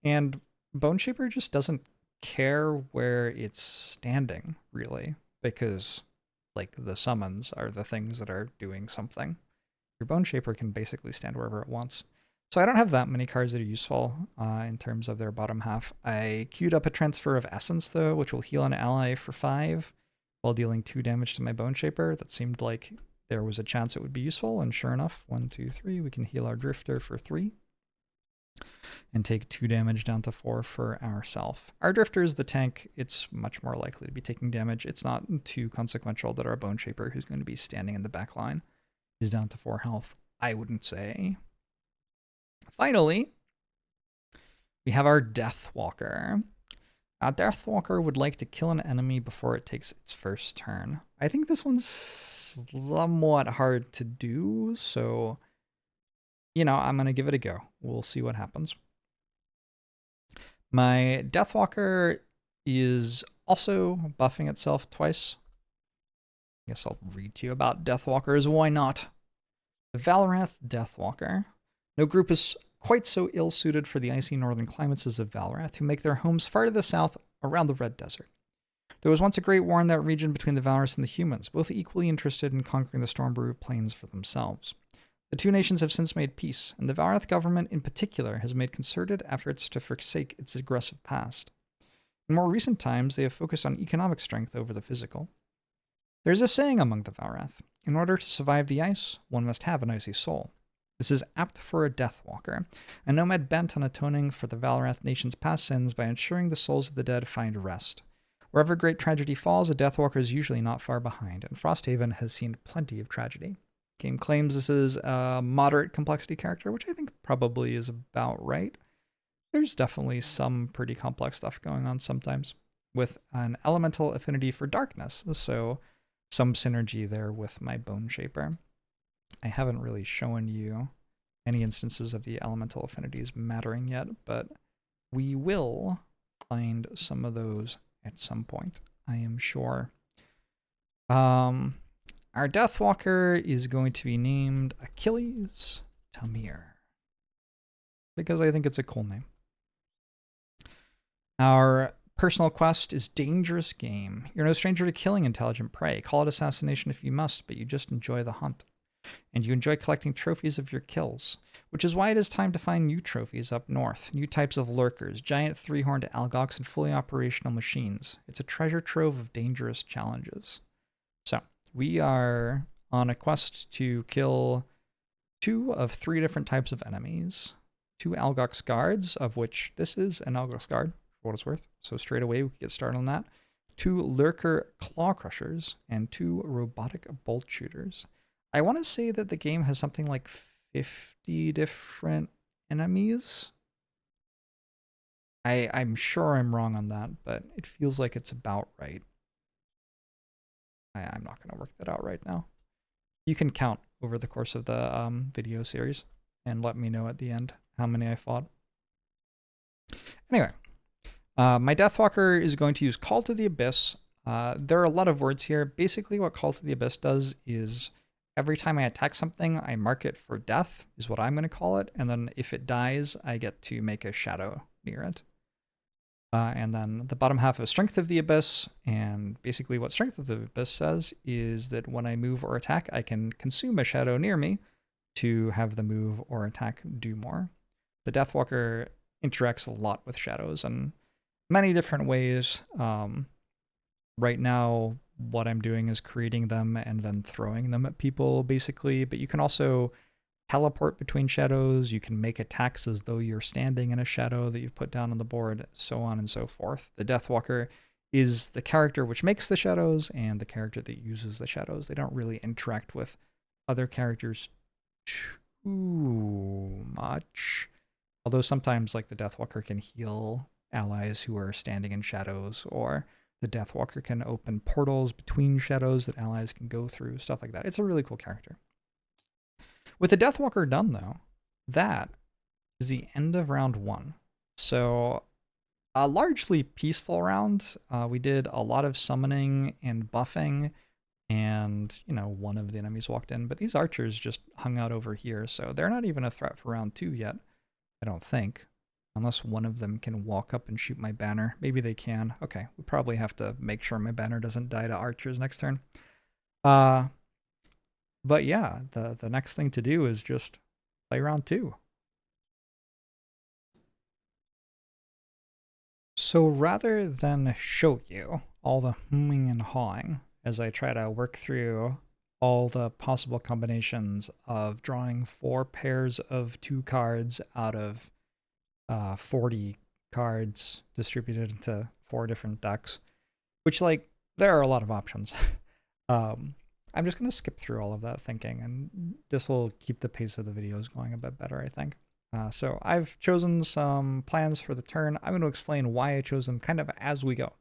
And Boneshaper just doesn't care where it's standing, really, because like the summons are the things that are doing something. Your Boneshaper can basically stand wherever it wants. So I don't have that many cards that are useful in terms of their bottom half. I queued up a Transfer of Essence, though, which will heal an ally for 5 while dealing 2 damage to my Boneshaper. That seemed like there was a chance it would be useful, and sure enough, 1, 2, 3, we can heal our Drifter for 3 and take 2 damage down to 4 for ourselves. Our Drifter is the tank. It's much more likely to be taking damage. It's not too consequential that our Boneshaper, who's going to be standing in the back line, is down to 4 health, I wouldn't say. Finally, we have our Deathwalker. Our Deathwalker would like to kill an enemy before it takes its first turn. I think this one's somewhat hard to do, so, you know, I'm going to give it a go. We'll see what happens. My Deathwalker is also buffing itself twice. I guess I'll read to you about Deathwalkers. Why not? The Valrath Deathwalker. No group is quite so ill-suited for the icy northern climates as the Valrath, who make their homes far to the south around the Red Desert. There was once a great war in that region between the Valrath and the humans, both equally interested in conquering the Stormbrew plains for themselves. The two nations have since made peace, and the Valrath government in particular has made concerted efforts to forsake its aggressive past. In more recent times, they have focused on economic strength over the physical. There is a saying among the Valrath: in order to survive the ice, one must have an icy soul. This is apt for a Deathwalker, a nomad bent on atoning for the Valrath nation's past sins by ensuring the souls of the dead find rest. Wherever great tragedy falls, a Deathwalker is usually not far behind, and Frosthaven has seen plenty of tragedy. The game claims this is a moderate complexity character, which I think probably is about right. There's definitely some pretty complex stuff going on sometimes, with an elemental affinity for darkness, so some synergy there with my Boneshaper. I haven't really shown you any instances of the elemental affinities mattering yet, but we will find some of those at some point, I am sure. Our Deathwalker is going to be named Achilles Tamir, because I think it's a cool name. Our personal quest is Dangerous Game. You're no stranger to killing intelligent prey. Call it assassination if you must, but you just enjoy the hunt. And you enjoy collecting trophies of your kills, which is why it is time to find new trophies up north, new types of lurkers, giant 3-horned algox, and fully operational machines. It's a treasure trove of dangerous challenges. So, we are on a quest to kill 2 of 3 different types of enemies. 2 algox guards, of which this is an algox guard, for what it's worth. So straight away we can get started on that. 2 lurker claw crushers, and 2 robotic bolt shooters. I want to say that the game has something like 50 different enemies. I'm sure I'm wrong on that, but it feels like it's about right. I'm not going to work that out right now. You can count over the course of the video series and let me know at the end how many I fought. Anyway, my Deathwalker is going to use Call to the Abyss. There are a lot of words here. Basically what Call to the Abyss does is every time I attack something, I mark it for death, is what I'm going to call it. And then if it dies, I get to make a shadow near it. And then the bottom half is Strength of the Abyss, and basically what Strength of the Abyss says is that when I move or attack, I can consume a shadow near me to have the move or attack do more. The Deathwalker interacts a lot with shadows in many different ways. Right now, what I'm doing is creating them and then throwing them at people, basically, but you can also teleport between shadows, you can make attacks as though you're standing in a shadow that you've put down on the board, so on and so forth. The Deathwalker is the character which makes the shadows and the character that uses the shadows. They don't really interact with other characters too much. Although sometimes, like, the Deathwalker can heal allies who are standing in shadows, or the Deathwalker can open portals between shadows that allies can go through, stuff like that. It's a really cool character. With the Deathwalker done, though, that is the end of round 1. So a largely peaceful round. We did a lot of summoning and buffing, and, you know, one of the enemies walked in, but these archers just hung out over here, so they're not even a threat for round 2 yet, I don't think. Unless one of them can walk up and shoot my banner. Maybe they can. Okay, we probably have to make sure my banner doesn't die to archers next turn. But yeah, the next thing to do is just play round 2. So rather than show you all the hemming and hawing as I try to work through all the possible combinations of drawing 4 pairs of 2 cards out of 40 cards distributed into 4 different decks, which, like, there are a lot of options. I'm just going to skip through all of that thinking, and this will keep the pace of the videos going a bit better, I think. So I've chosen some plans for the turn. I'm going to explain why I chose them kind of as we go.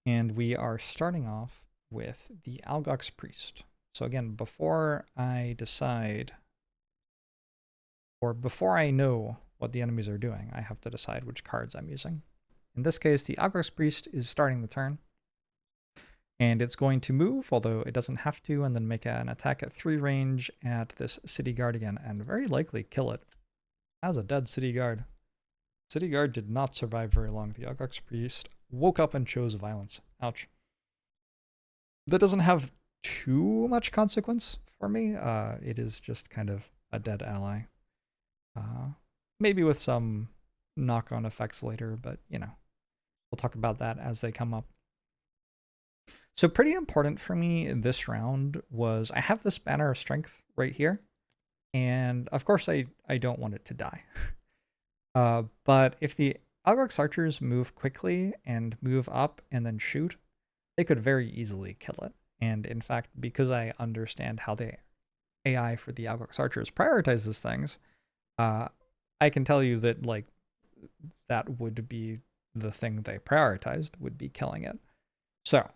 And we are starting off with the Algox Priest. So again, before I decide, or before I know what the enemies are doing, I have to decide which cards I'm using. In this case, the Algox Priest is starting the turn. And it's going to move, although it doesn't have to, and then make an attack at 3 range at this City Guard again, and very likely kill it. As a dead City Guard. City Guard did not survive very long. The Algox Priest woke up and chose violence. Ouch. That doesn't have too much consequence for me. It is just kind of a dead ally. Maybe with some knock-on effects later, but, you know, we'll talk about that as they come up. So pretty important for me in this round was I have this Banner of Strength right here, and of course I don't want it to die. But if the Algox archers move quickly and move up and then shoot, they could very easily kill it. And in fact, because I understand how the AI for the Algox archers prioritizes things, I can tell you that, like, that would be the thing they prioritized, would be killing it. So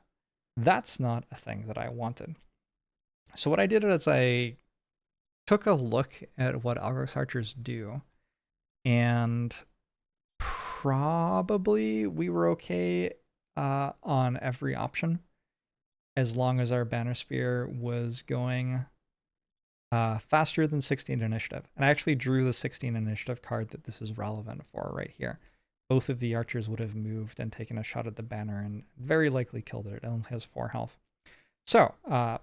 that's not a thing that I wanted. So what I did is I took a look at what Algox archers do, and probably we were okay on every option, as long as our Banner Spear was going faster than 16 initiative. And I actually drew the 16 initiative card that this is relevant for right here. Both of the archers would have moved and taken a shot at the banner and very likely killed it. It only has 4 health. So,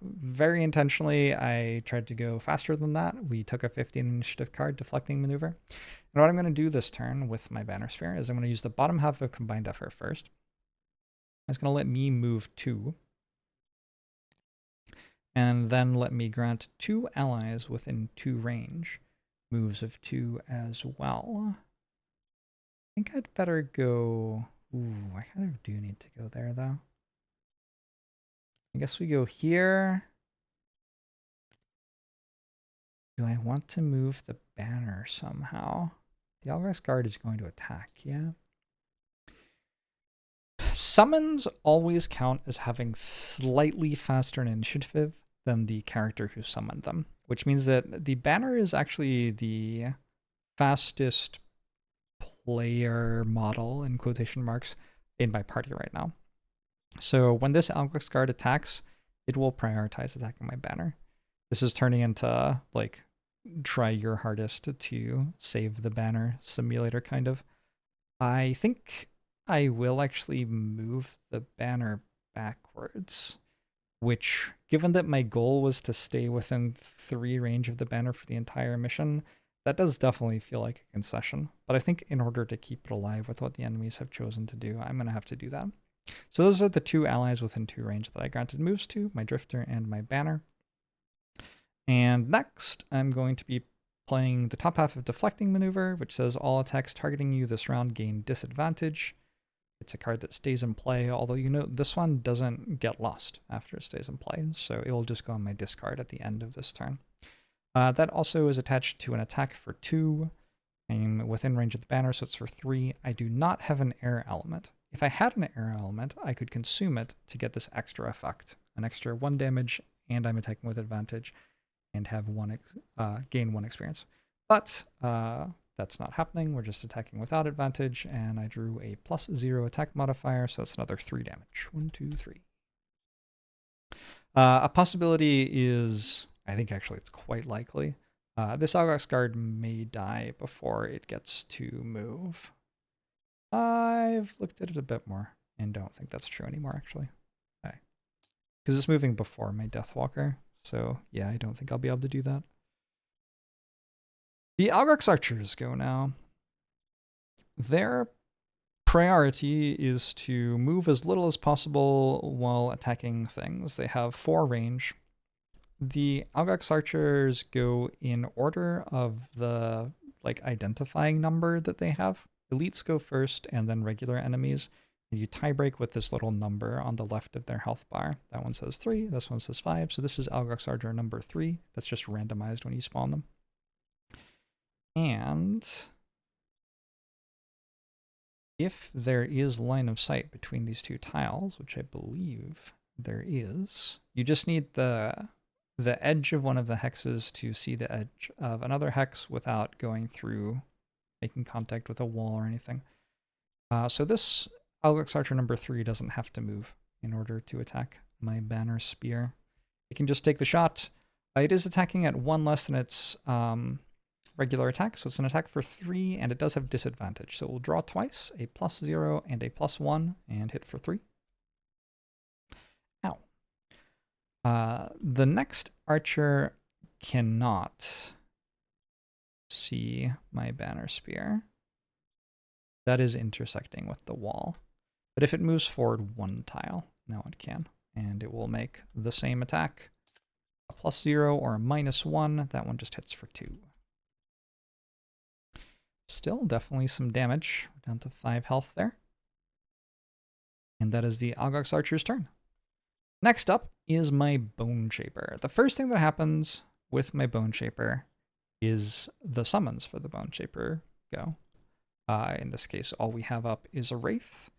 very intentionally, I tried to go faster than that. We took a 15 initiative card, deflecting maneuver. And what I'm going to do this turn with my Banner Spear is I'm going to use the bottom half of Combined Effort first. It's going to let me move 2. And then let me grant 2 allies within 2 range moves of 2 as well. I think I'd better go... Ooh, I kind of do need to go there, though. I guess we go here. Do I want to move the banner somehow? The Algox Guard is going to attack, yeah. Summons always count as having slightly faster initiative than the character who summoned them, which means that the banner is actually the fastest player model, in quotation marks, in my party right now. So when this Algox Guard attacks, it will prioritize attacking my banner. This is turning into, like, try your hardest to save the banner simulator, kind of. I think I will actually move the banner backwards, which, given that my goal was to stay within 3 range of the banner for the entire mission, that does definitely feel like a concession. But I think in order to keep it alive with what the enemies have chosen to do, I'm going to have to do that. So those are the 2 allies within 2 range that I granted moves to, my Drifter and my Banner. And next, I'm going to be playing the top half of Deflecting Maneuver, which says all attacks targeting you this round gain disadvantage. It's a card that stays in play, although you know this one doesn't get lost after it stays in play, so it will just go on my discard at the end of this turn. That also is attached to an attack for 2. I'm within range of the banner, so it's for 3. I do not have an air element. If I had an air element, I could consume it to get this extra effect, an extra 1 damage, and I'm attacking with advantage, and have gain 1 experience. But that's not happening. We're just attacking without advantage, and I drew a +0 attack modifier, so that's another 3 damage. 1, 2, 3. A possibility is, I think actually it's quite likely, this Algox guard may die before it gets to move. I've looked at it a bit more and don't think that's true anymore, actually. Okay. Because it's moving before my Deathwalker, so yeah, I don't think I'll be able to do that. The Algox archers go now. Their priority is to move as little as possible while attacking things. They have 4 range. The Algox archers go in order of the identifying number that they have. Elites go first, and then regular enemies. And you tie break with this little number on the left of their health bar. That one says 3, this one says 5. So this is Algox archer number 3. That's just randomized when you spawn them. And if there is line of sight between these 2 tiles, which I believe there is, you just need the edge of one of the hexes to see the edge of another hex without going through, making contact with a wall or anything. So this Algox archer number 3 doesn't have to move in order to attack my banner spear. It can just take the shot. It is attacking at 1 less than its regular attack, so it's an attack for 3, and it does have disadvantage. So it will draw twice, a +0 and a +1, and hit for 3. Ow. The next archer cannot see my banner spear. That is intersecting with the wall. But if it moves forward 1 tile, now it can. And it will make the same attack. A +0 or a -1. That one just hits for 2. Still definitely some damage. We're down to 5 health there. And that is the Algox archer's turn. Next up is my Boneshaper. The first thing that happens with my Boneshaper is the summons for the Boneshaper go. In this case, all we have up is a Wraith.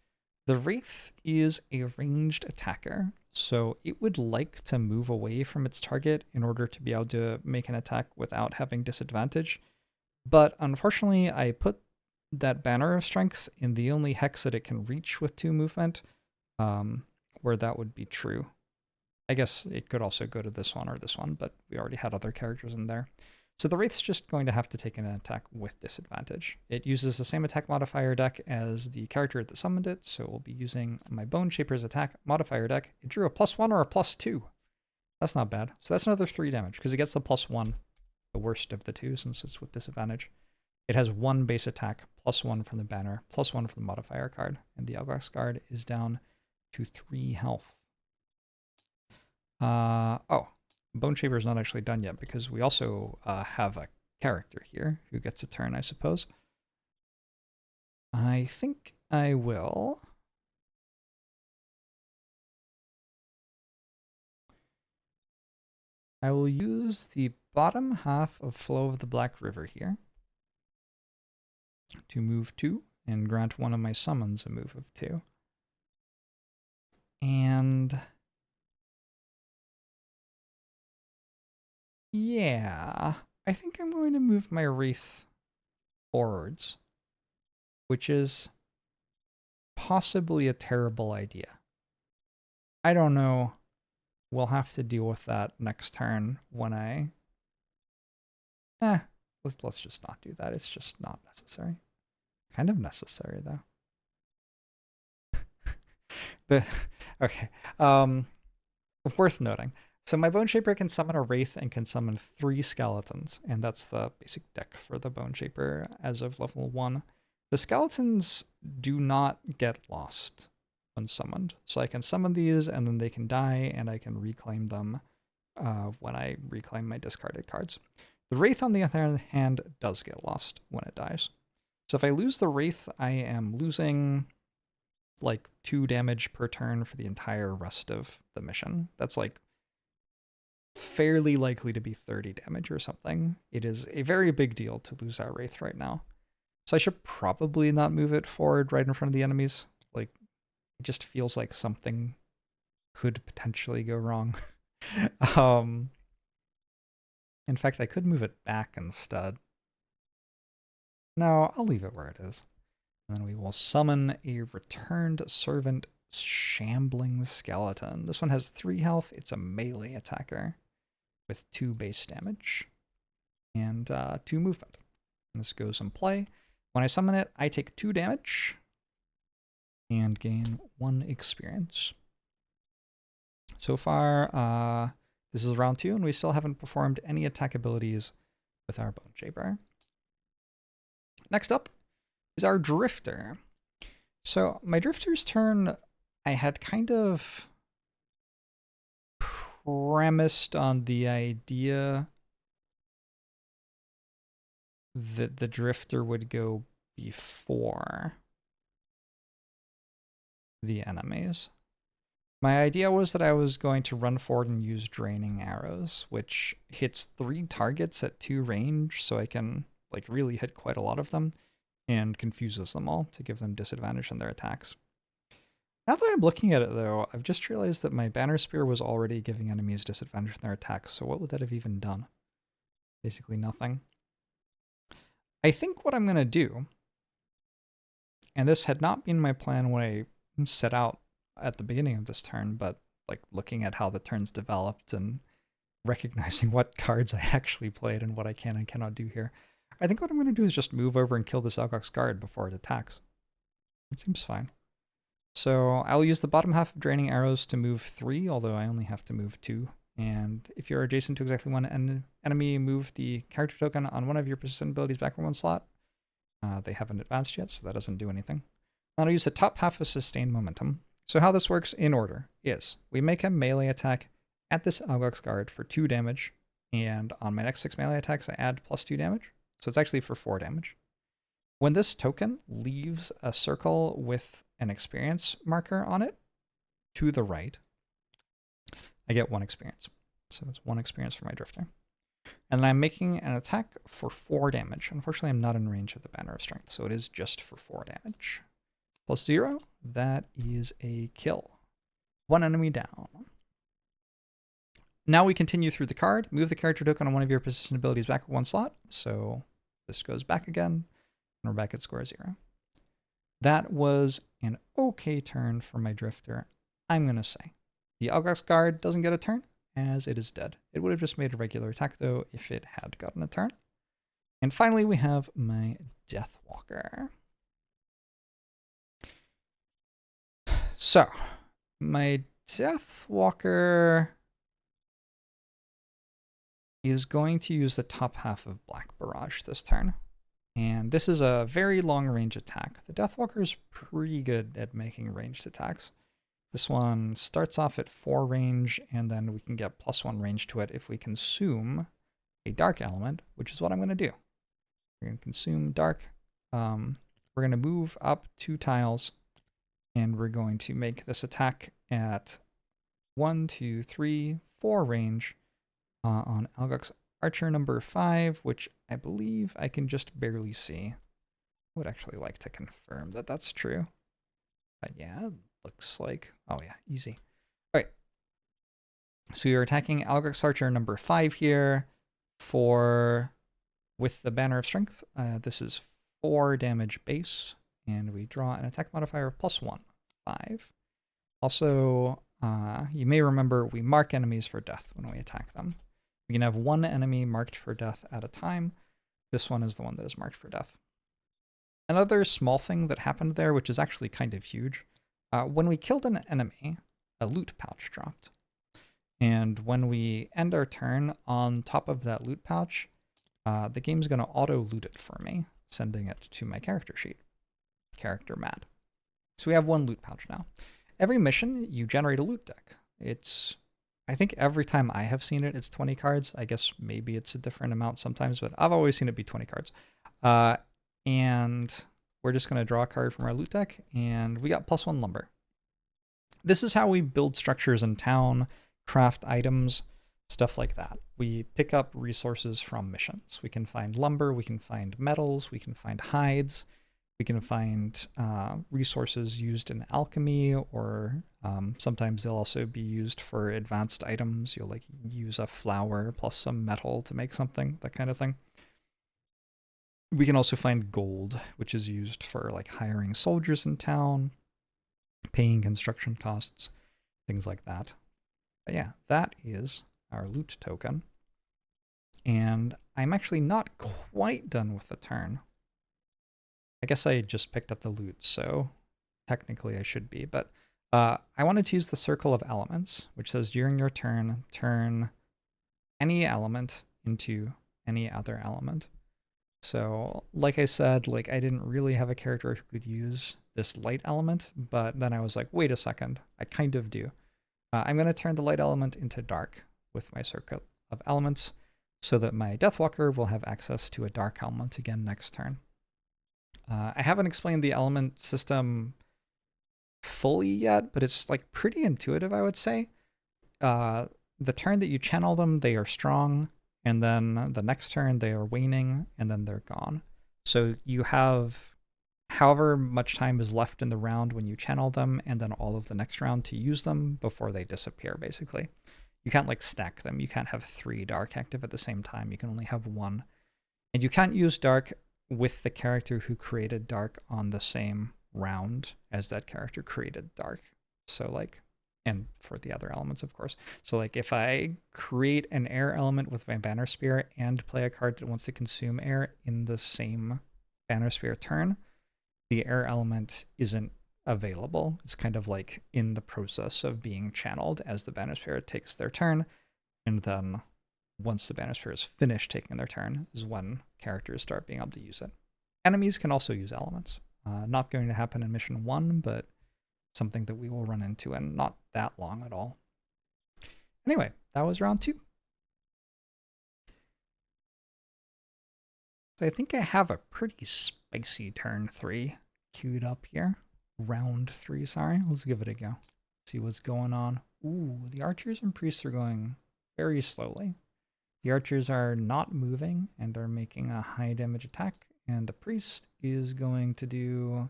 The Wraith is a ranged attacker, so it would like to move away from its target in order to be able to make an attack without having disadvantage. But unfortunately, I put that Banner of Strength in the only hex that it can reach with 2 movement, where that would be true. I guess it could also go to this one or this one, but we already had other characters in there. So the Wraith's just going to have to take an attack with disadvantage. It uses the same attack modifier deck as the character that summoned it, so we'll be using my Boneshaper's attack modifier deck. It drew a +1 or a +2. That's not bad. So that's another 3 damage, because it gets the +1, the worst of the 2 since it's with disadvantage. It has 1 base attack, +1 from the banner, +1 from the modifier card, and the Algox guard is down to 3 health. Oh, Boneshaper is not actually done yet because we also have a character here who gets a turn, I suppose. I think I will. I will use the bottom half of Flow of the Black River here to move 2 and grant one of my summons a move of 2. And yeah, I think I'm going to move my Wraith forwards, which is possibly a terrible idea. I don't know. We'll have to deal with that next turn when I... let's just not do that. It's just not necessary. Kind of necessary, though. Okay. Worth noting. So my Boneshaper can summon a Wraith and can summon 3 skeletons, and that's the basic deck for the Boneshaper as of level 1. The skeletons do not get lost when summoned. So I can summon these, and then they can die, and I can reclaim them when I reclaim my discarded cards. The Wraith, on the other hand, does get lost when it dies. So if I lose the Wraith, I am losing like 2 damage per turn for the entire rest of the mission. That's like fairly likely to be 30 damage or something. It is a very big deal to lose that Wraith right now. So I should probably not move it forward right in front of the enemies. Like, it just feels like something could potentially go wrong. In fact, I could move it back instead. No, I'll leave it where it is. And then we will summon a Returned Servant Shambling Skeleton. This one has 3 health. It's a melee attacker with 2 base damage and 2 movement. And this goes in play. When I summon it, I take 2 damage and gain 1 experience. So far, this is round 2, and we still haven't performed any attack abilities with our Boneshaper. Next up is our Drifter. So my Drifter's turn, I had kind of premised on the idea that the Drifter would go before the enemies. My idea was that I was going to run forward and use Draining Arrows, which hits 3 targets at 2 range, so I can like really hit quite a lot of them, and confuses them all to give them disadvantage in their attacks. Now that I'm looking at it though, I've just realized that my Banner Spear was already giving enemies disadvantage in their attacks, so what would that have even done? Basically nothing. I think what I'm going to do, and this had not been my plan when I set out at the beginning of this turn, but like looking at how the turns developed and recognizing what cards I actually played and what I can and cannot do here, I think what I'm going to do is just move over and kill this Algox Guard before it attacks. It seems fine. So I'll use the bottom half of Draining Arrows to move 3, although I only have to move 2. And if you're adjacent to exactly 1 enemy, move the character token on one of your persistent abilities backward 1 slot. They haven't advanced yet, so that doesn't do anything. Then I'll use the top half of Sustained Momentum. So how this works in order is we make a melee attack at this Algox Guard for 2 damage, and on my next 6 melee attacks I add +2 damage. So it's actually for 4 damage. When this token leaves a circle with an experience marker on it to the right, I get 1 experience. So that's 1 experience for my Drifter. And I'm making an attack for 4 damage. Unfortunately, I'm not in range of the Banner of Strength, so it is just for 4 damage. +0, that is a kill. 1 enemy down. Now we continue through the card. Move the character token on one of your persistent abilities back 1 slot. So this goes back again, and we're back at score 0. That was an okay turn for my Drifter, I'm going to say. The Algox Guard doesn't get a turn, as it is dead. It would have just made a regular attack, though, if it had gotten a turn. And finally, we have my Deathwalker. So, my Deathwalker is going to use the top half of Black Barrage this turn. And this is a very long range attack. The Deathwalker is pretty good at making ranged attacks. This one starts off at 4 range, and then we can get +1 range to it if we consume a dark element, which is what I'm going to do. We're going to consume dark. We're going to move up 2 tiles, and we're going to make this attack at 1, 2, 3, 4 range on Algox Archer number 5, which I believe I can just barely see. I would actually like to confirm that that's true. But yeah, it looks like, oh yeah, easy. All right. So we are attacking Algox Archer number 5 here with the Banner of Strength. This is 4 damage base, and we draw an attack modifier of +1, 5. Also, you may remember we mark enemies for death when we attack them. We can have 1 enemy marked for death at a time. This one is the one that is marked for death. Another small thing that happened there, which is actually kind of huge, when we killed an enemy, a loot pouch dropped. And when we end our turn, on top of that loot pouch, the game's going to auto-loot it for me, sending it to my character sheet. Character mat. So we have one loot pouch now. Every mission, you generate a loot deck. I think every time I have seen it, it's 20 cards. I guess maybe it's a different amount sometimes, but I've always seen it be 20 cards. And we're just going to draw a card from our loot deck, and we got +1 lumber. This is how we build structures in town, craft items, stuff like that. We pick up resources from missions. We can find lumber, we can find metals, we can find hides, we can find resources used in alchemy, or sometimes they'll also be used for advanced items. You'll like use a flower plus some metal to make something, that kind of thing. We can also find gold, which is used for like hiring soldiers in town, paying construction costs, things like that. But yeah, that is our loot token. And I'm actually not quite done with the turn. I guess I just picked up the loot, so technically I should be. But I wanted to use the Circle of Elements, which says during your turn, turn any element into any other element. So like I said, like I didn't really have a character who could use this light element, but then I was like, wait a second, I kind of do. I'm going to turn the light element into dark with my Circle of Elements so that my Deathwalker will have access to a dark element again next turn. I haven't explained the element system fully yet, but it's like pretty intuitive, I would say. The turn that you channel them, they are strong, and then the next turn they are waning, and then they're gone. So you have however much time is left in the round when you channel them, and then all of the next round to use them before they disappear, basically. You can't like stack them. You can't have 3 dark active at the same time. You can only have 1. And you can't use dark with the character who created dark on the same round as that character created dark. So like, and for the other elements, of course. So like if I create an air element with my Banner Spear and play a card that wants to consume air in the same Banner Spear turn, the air element isn't available. It's kind of like in the process of being channeled as the Banner Spear takes their turn, and then once the Banner Spear is finished taking their turn is when characters start being able to use it. Enemies can also use elements. Not going to happen in mission 1, but something that we will run into in not that long at all. Anyway, that was round 2. So I think I have a pretty spicy turn 3 queued up here. Round 3, sorry. Let's give it a go. See what's going on. Ooh, the archers and priests are going very slowly. The archers are not moving and are making a high damage attack, and the priest is going to do...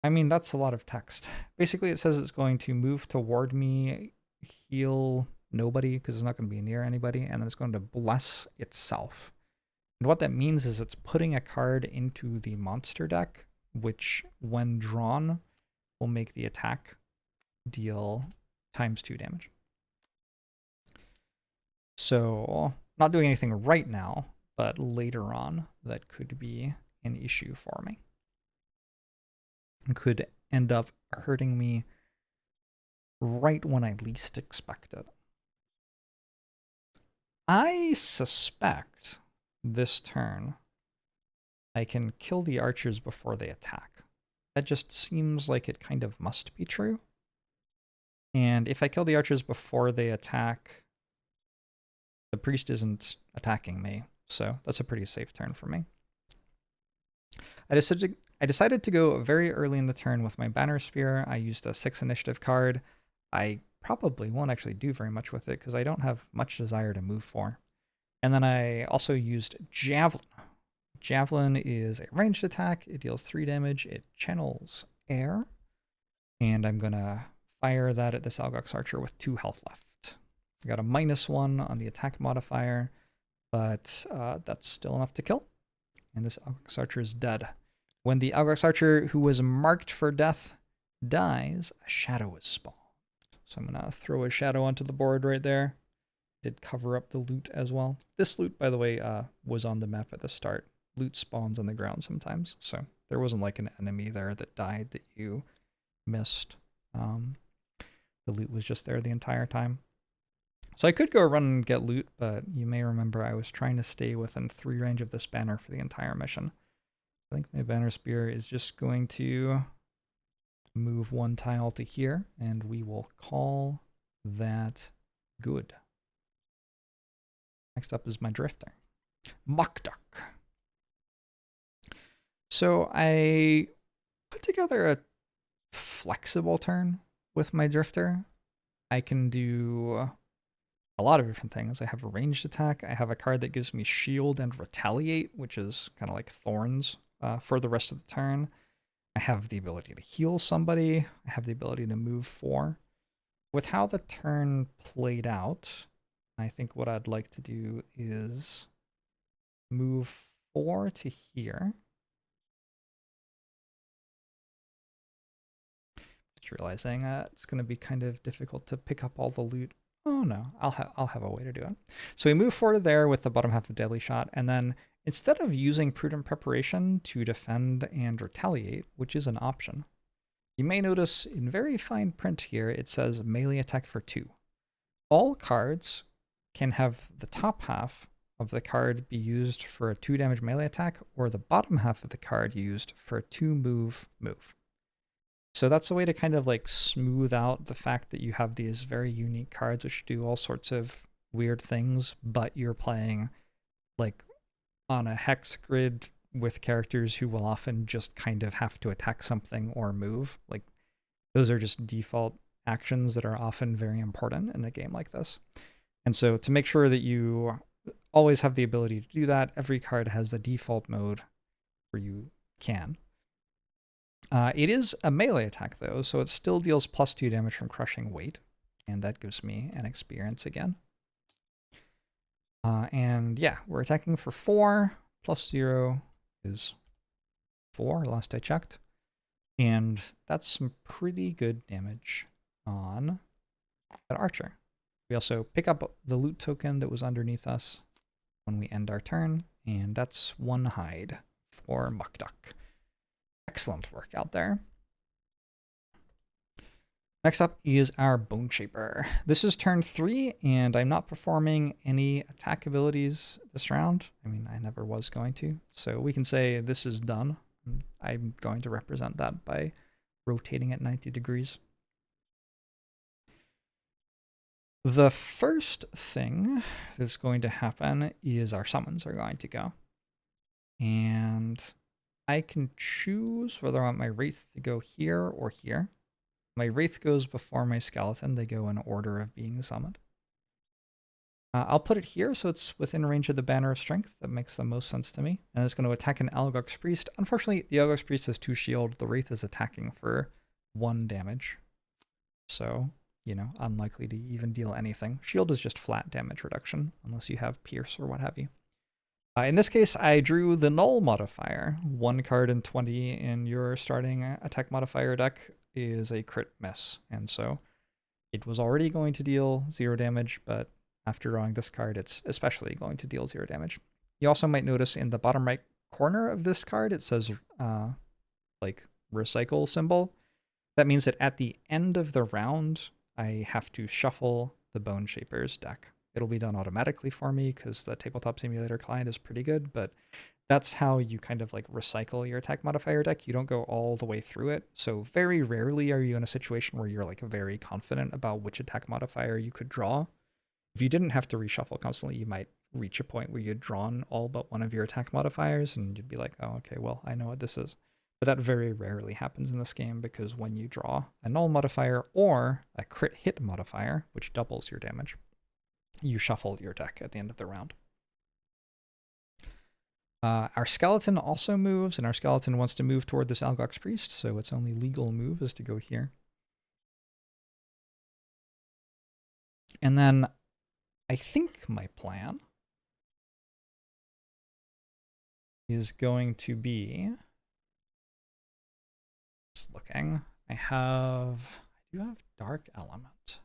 I mean, that's a lot of text. Basically, it says it's going to move toward me, heal nobody, because it's not going to be near anybody, and then it's going to bless itself. And what that means is it's putting a card into the monster deck, which, when drawn, will make the attack deal ×2 damage. So, not doing anything right now, but later on, that could be an issue for me. It could end up hurting me right when I least expect it. I suspect this turn I can kill the archers before they attack. That just seems like it kind of must be true. And if I kill the archers before they attack, the priest isn't attacking me, so that's a pretty safe turn for me. I decided to go very early in the turn with my Banner Spear. I used a 6 initiative card. I probably won't actually do very much with it because I don't have much desire to move for. And then I also used Javelin. Javelin is a ranged attack. It deals 3 damage. It channels air. And I'm going to fire that at this Algox Archer with 2 health left. I got a -1 on the attack modifier, but that's still enough to kill. And this Algox Archer is dead. When the Algox Archer, who was marked for death, dies, a shadow is spawned. So I'm going to throw a shadow onto the board right there. Did cover up the loot as well. This loot, by the way, was on the map at the start. loot spawns on the ground sometimes. So there wasn't like an enemy there that died that you missed. The loot was just there the entire time. So I could go run and get loot, but you may remember I was trying to stay within 3 range of this banner for the entire mission. I think my banner spear is just going to move 1 tile to here, and we will call that good. Next up is my drifter, Mukduk. So I put together a flexible turn with my drifter. I can do a lot of different things. I have a ranged attack. I have a card that gives me shield and retaliate, which is kind of like thorns for the rest of the turn. I have the ability to heal somebody. I have the ability to move 4. With how the turn played out, I think what I'd like to do is move 4 to here. Just realizing it's going to be kind of difficult to pick up all the loot. Oh no, I'll have a way to do it. So we move 4 to there with the bottom half of Deadly Shot, and then instead of using Prudent Preparation to defend and retaliate, which is an option, you may notice in very fine print here it says melee attack for 2. All cards can have the top half of the card be used for a 2 damage melee attack, or the bottom half of the card used for a 2 move. So that's a way to kind of like smooth out the fact that you have these very unique cards which do all sorts of weird things, but you're playing like on a hex grid with characters who will often just kind of have to attack something or move. Like those are just default actions that are often very important in a game like this. And so to make sure that you always have the ability to do that, every card has the default mode where you can. It is a melee attack though, so it still deals +2 damage from crushing weight, and that gives me an experience again. And yeah, we're attacking for 4, +0 is 4, last I checked. And that's some pretty good damage on that archer. We also pick up the loot token that was underneath us when we end our turn, and that's 1 hide for Mukduk. Excellent work out there. Next up is our Boneshaper. This is turn 3, and I'm not performing any attack abilities this round. I mean, I never was going to. So we can say this is done. I'm going to represent that by rotating at 90 degrees. The first thing that's going to happen is our summons are going to go. And I can choose whether I want my Wraith to go here or here. My Wraith goes before my Skeleton. They go in order of being summoned. I'll put it here so it's within range of the Banner of Strength. That makes the most sense to me. And it's going to attack an Algox Priest. Unfortunately, the Algox Priest has 2 shield. The Wraith is attacking for 1 damage. So, you know, unlikely to even deal anything. Shield is just flat damage reduction, unless you have Pierce or what have you. In this case, I drew the Null modifier. 1 card in 20 in your starting attack modifier deck is a crit miss. And so it was already going to deal 0 damage, but after drawing this card, it's especially going to deal 0 damage. You also might notice in the bottom right corner of this card, it says like recycle symbol. That means that at the end of the round, I have to shuffle the Boneshaper's deck. It'll be done automatically for me because the Tabletop Simulator client is pretty good, but that's how you kind of like recycle your attack modifier deck. You don't go all the way through it. So very rarely are you in a situation where you're like very confident about which attack modifier you could draw. If you didn't have to reshuffle constantly, you might reach a point where you'd drawn all but one of your attack modifiers and you'd be like, oh, okay, well, I know what this is. But that very rarely happens in this game because when you draw a null modifier or a crit hit modifier, which doubles your damage, you shuffle your deck at the end of the round. Our Skeleton also moves, and our Skeleton wants to move toward this Algox Priest, so its only legal move is to go here. And then I think my plan is going to be, just looking, I do have Dark Element.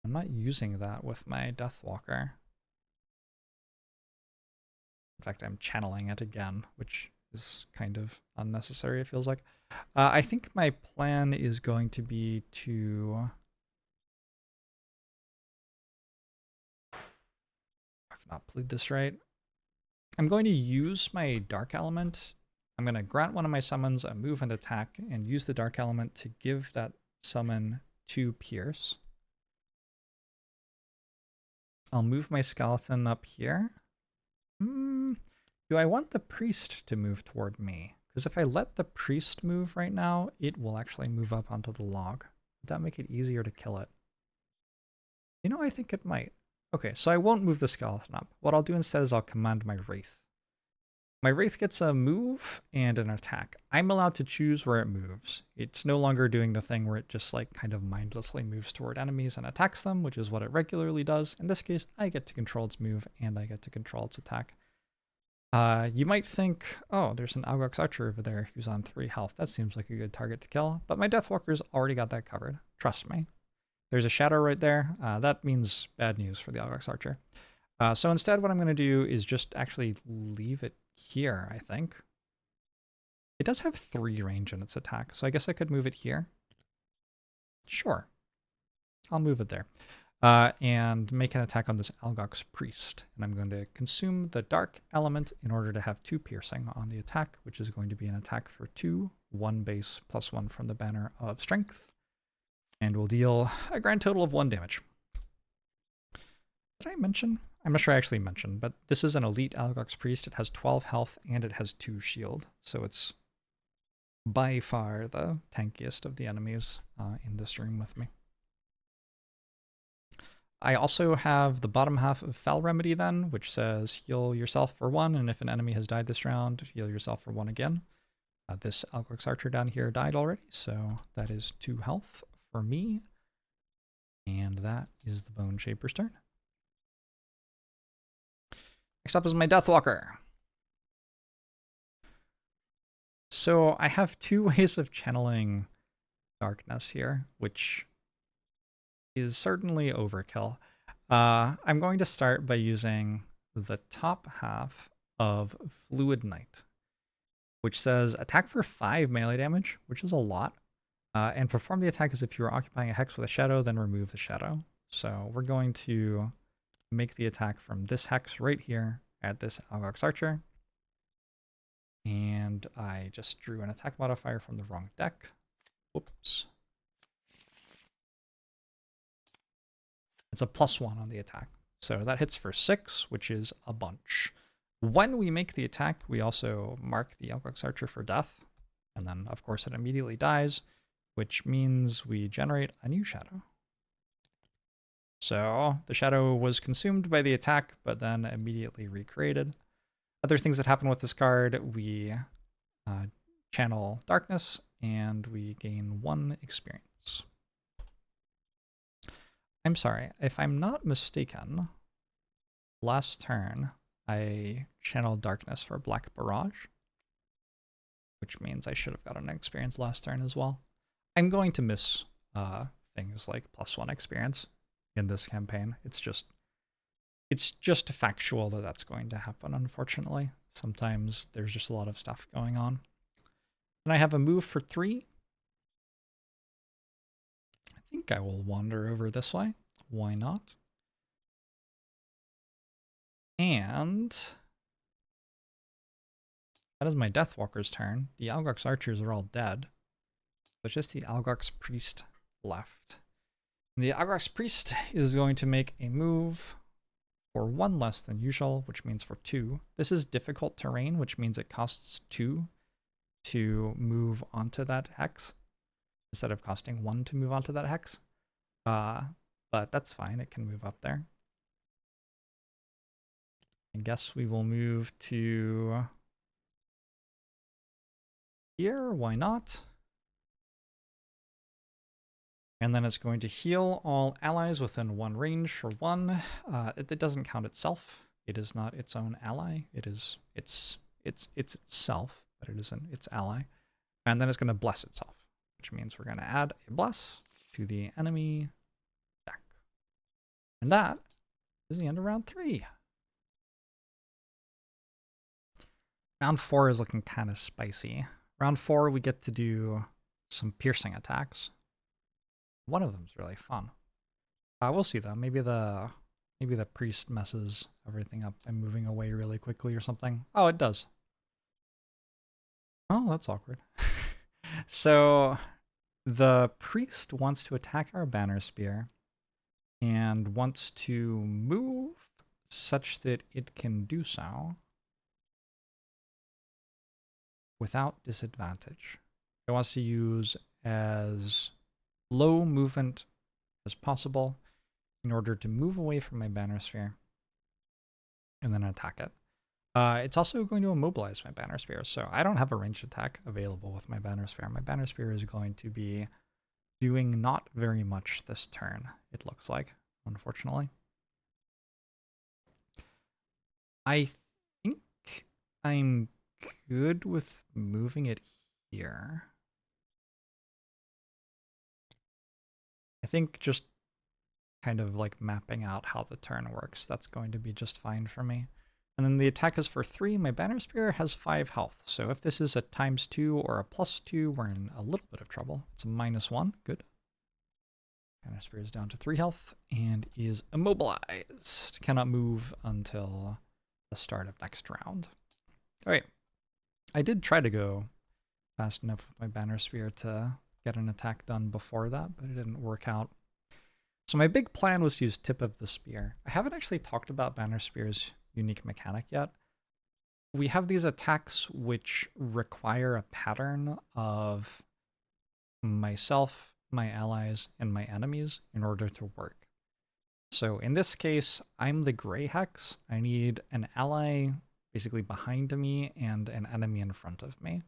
I'm not using that with my Deathwalker. In fact, I'm channeling it again, which is kind of unnecessary, it feels like. I think my plan is going to be to... I've not played this right. I'm going to use my Dark Element. I'm going to grant one of my summons a move and attack and use the Dark Element to give that summon 2 Pierce. I'll move my skeleton up here. Do I want the priest to move toward me? Because if I let the priest move right now, it will actually move up onto the log. Would that make it easier to kill it? You know, I think it might. Okay, so I won't move the skeleton up. What I'll do instead is I'll command my Wraith. My Wraith gets a move and an attack. I'm allowed to choose where it moves. It's no longer doing the thing where it just like kind of mindlessly moves toward enemies and attacks them, which is what it regularly does. In this case, I get to control its move and I get to control its attack. You might think, oh, there's an Algox Archer over there who's on 3 health. That seems like a good target to kill, but my Deathwalker's already got that covered. Trust me. There's a shadow right there. That means bad news for the Algox Archer. So instead, what I'm going to do is just actually leave it here, I think. It does have 3 range in its attack, so I guess I could move it here. Sure. I'll move it there. And make an attack on this Algox Priest. And I'm going to consume the Dark Element in order to have 2 piercing on the attack, which is going to be an attack for 2, 1 base plus 1 from the banner of strength. And we'll deal a grand total of 1 damage. Did I mention? I'm not sure I actually mentioned, but this is an elite Algox Priest. It has 12 health and it has 2 shield. So it's by far the tankiest of the enemies in this room with me. I also have the bottom half of Fel Remedy then, which says heal yourself for 1, and if an enemy has died this round, heal yourself for 1 again. This Algox Archer down here died already, so that is 2 health for me. And that is the Boneshaper's turn. Next up is my Deathwalker. So I have 2 ways of channeling darkness here, which is certainly overkill. I'm going to start by using the top half of Fluid Knight, which says attack for 5 melee damage, which is a lot, and perform the attack as if you were occupying a hex with a shadow, then remove the shadow. So we're going to make the attack from this hex right here at this Algox Archer. And I just drew an attack modifier from the wrong deck. Whoops. It's a +1 on the attack. So that hits for 6, which is a bunch. When we make the attack, we also mark the Algox Archer for death. And then, of course, it immediately dies, which means we generate a new shadow. So the shadow was consumed by the attack, but then immediately recreated. Other things that happen with this card, we channel darkness, and we gain 1 experience. I'm sorry, if I'm not mistaken, last turn I channeled darkness for Black Barrage, which means I should have gotten an experience last turn as well. I'm going to miss things like +1 experience in this campaign. It's just factual that that's going to happen, unfortunately. Sometimes there's just a lot of stuff going on. And I have a move for 3. I think I will wander over this way. Why not? And that is my Deathwalker's turn. The Algox Archers are all dead. So it's just the Algox Priest left. And the Algox Priest is going to make a move for 1 less than usual, which means for 2. This is difficult terrain, which means it costs 2 to move onto that hex, instead of costing 1 to move onto that hex. But that's fine, it can move up there. I guess we will move to here, why not? And then it's going to heal all allies within 1 range for 1. It doesn't count itself. It is not its own ally. It is it's itself, but it isn't its ally. And then it's going to bless itself, which means we're going to add a bless to the enemy deck. And that is the end of round 3. Round 4 is looking kind of spicy. Round 4, we get to do some piercing attacks. One of them's really fun. We'll see though. Maybe the priest messes everything up by moving away really quickly or something. Oh, it does. Oh, that's awkward. So the priest wants to attack our banner spear and wants to move such that it can do so without disadvantage. It wants to use as low movement as possible in order to move away from my banner sphere and then attack it. It's also going to immobilize my banner spear, so I don't have a ranged attack available with my banner spear. My banner spear is going to be doing not very much this turn, it looks like, unfortunately. I think I'm good with moving it here. I think just kind of like mapping out how the turn works, that's going to be just fine for me. And then the attack is for 3. My banner spear has 5 health. So if this is a ×2 or a +2, we're in a little bit of trouble. It's a -1. Good. Banner spear is down to 3 health and is immobilized. Cannot move until the start of next round. All right. I did try to go fast enough with my banner spear to get an attack done before that, but it didn't work out. So my big plan was to use tip of the spear. I haven't actually talked about banner spear's unique mechanic yet. We have these attacks which require a pattern of myself, my allies, and my enemies in order to work. So in this case, I'm the gray hex. I need an ally basically behind me and an enemy in front of me.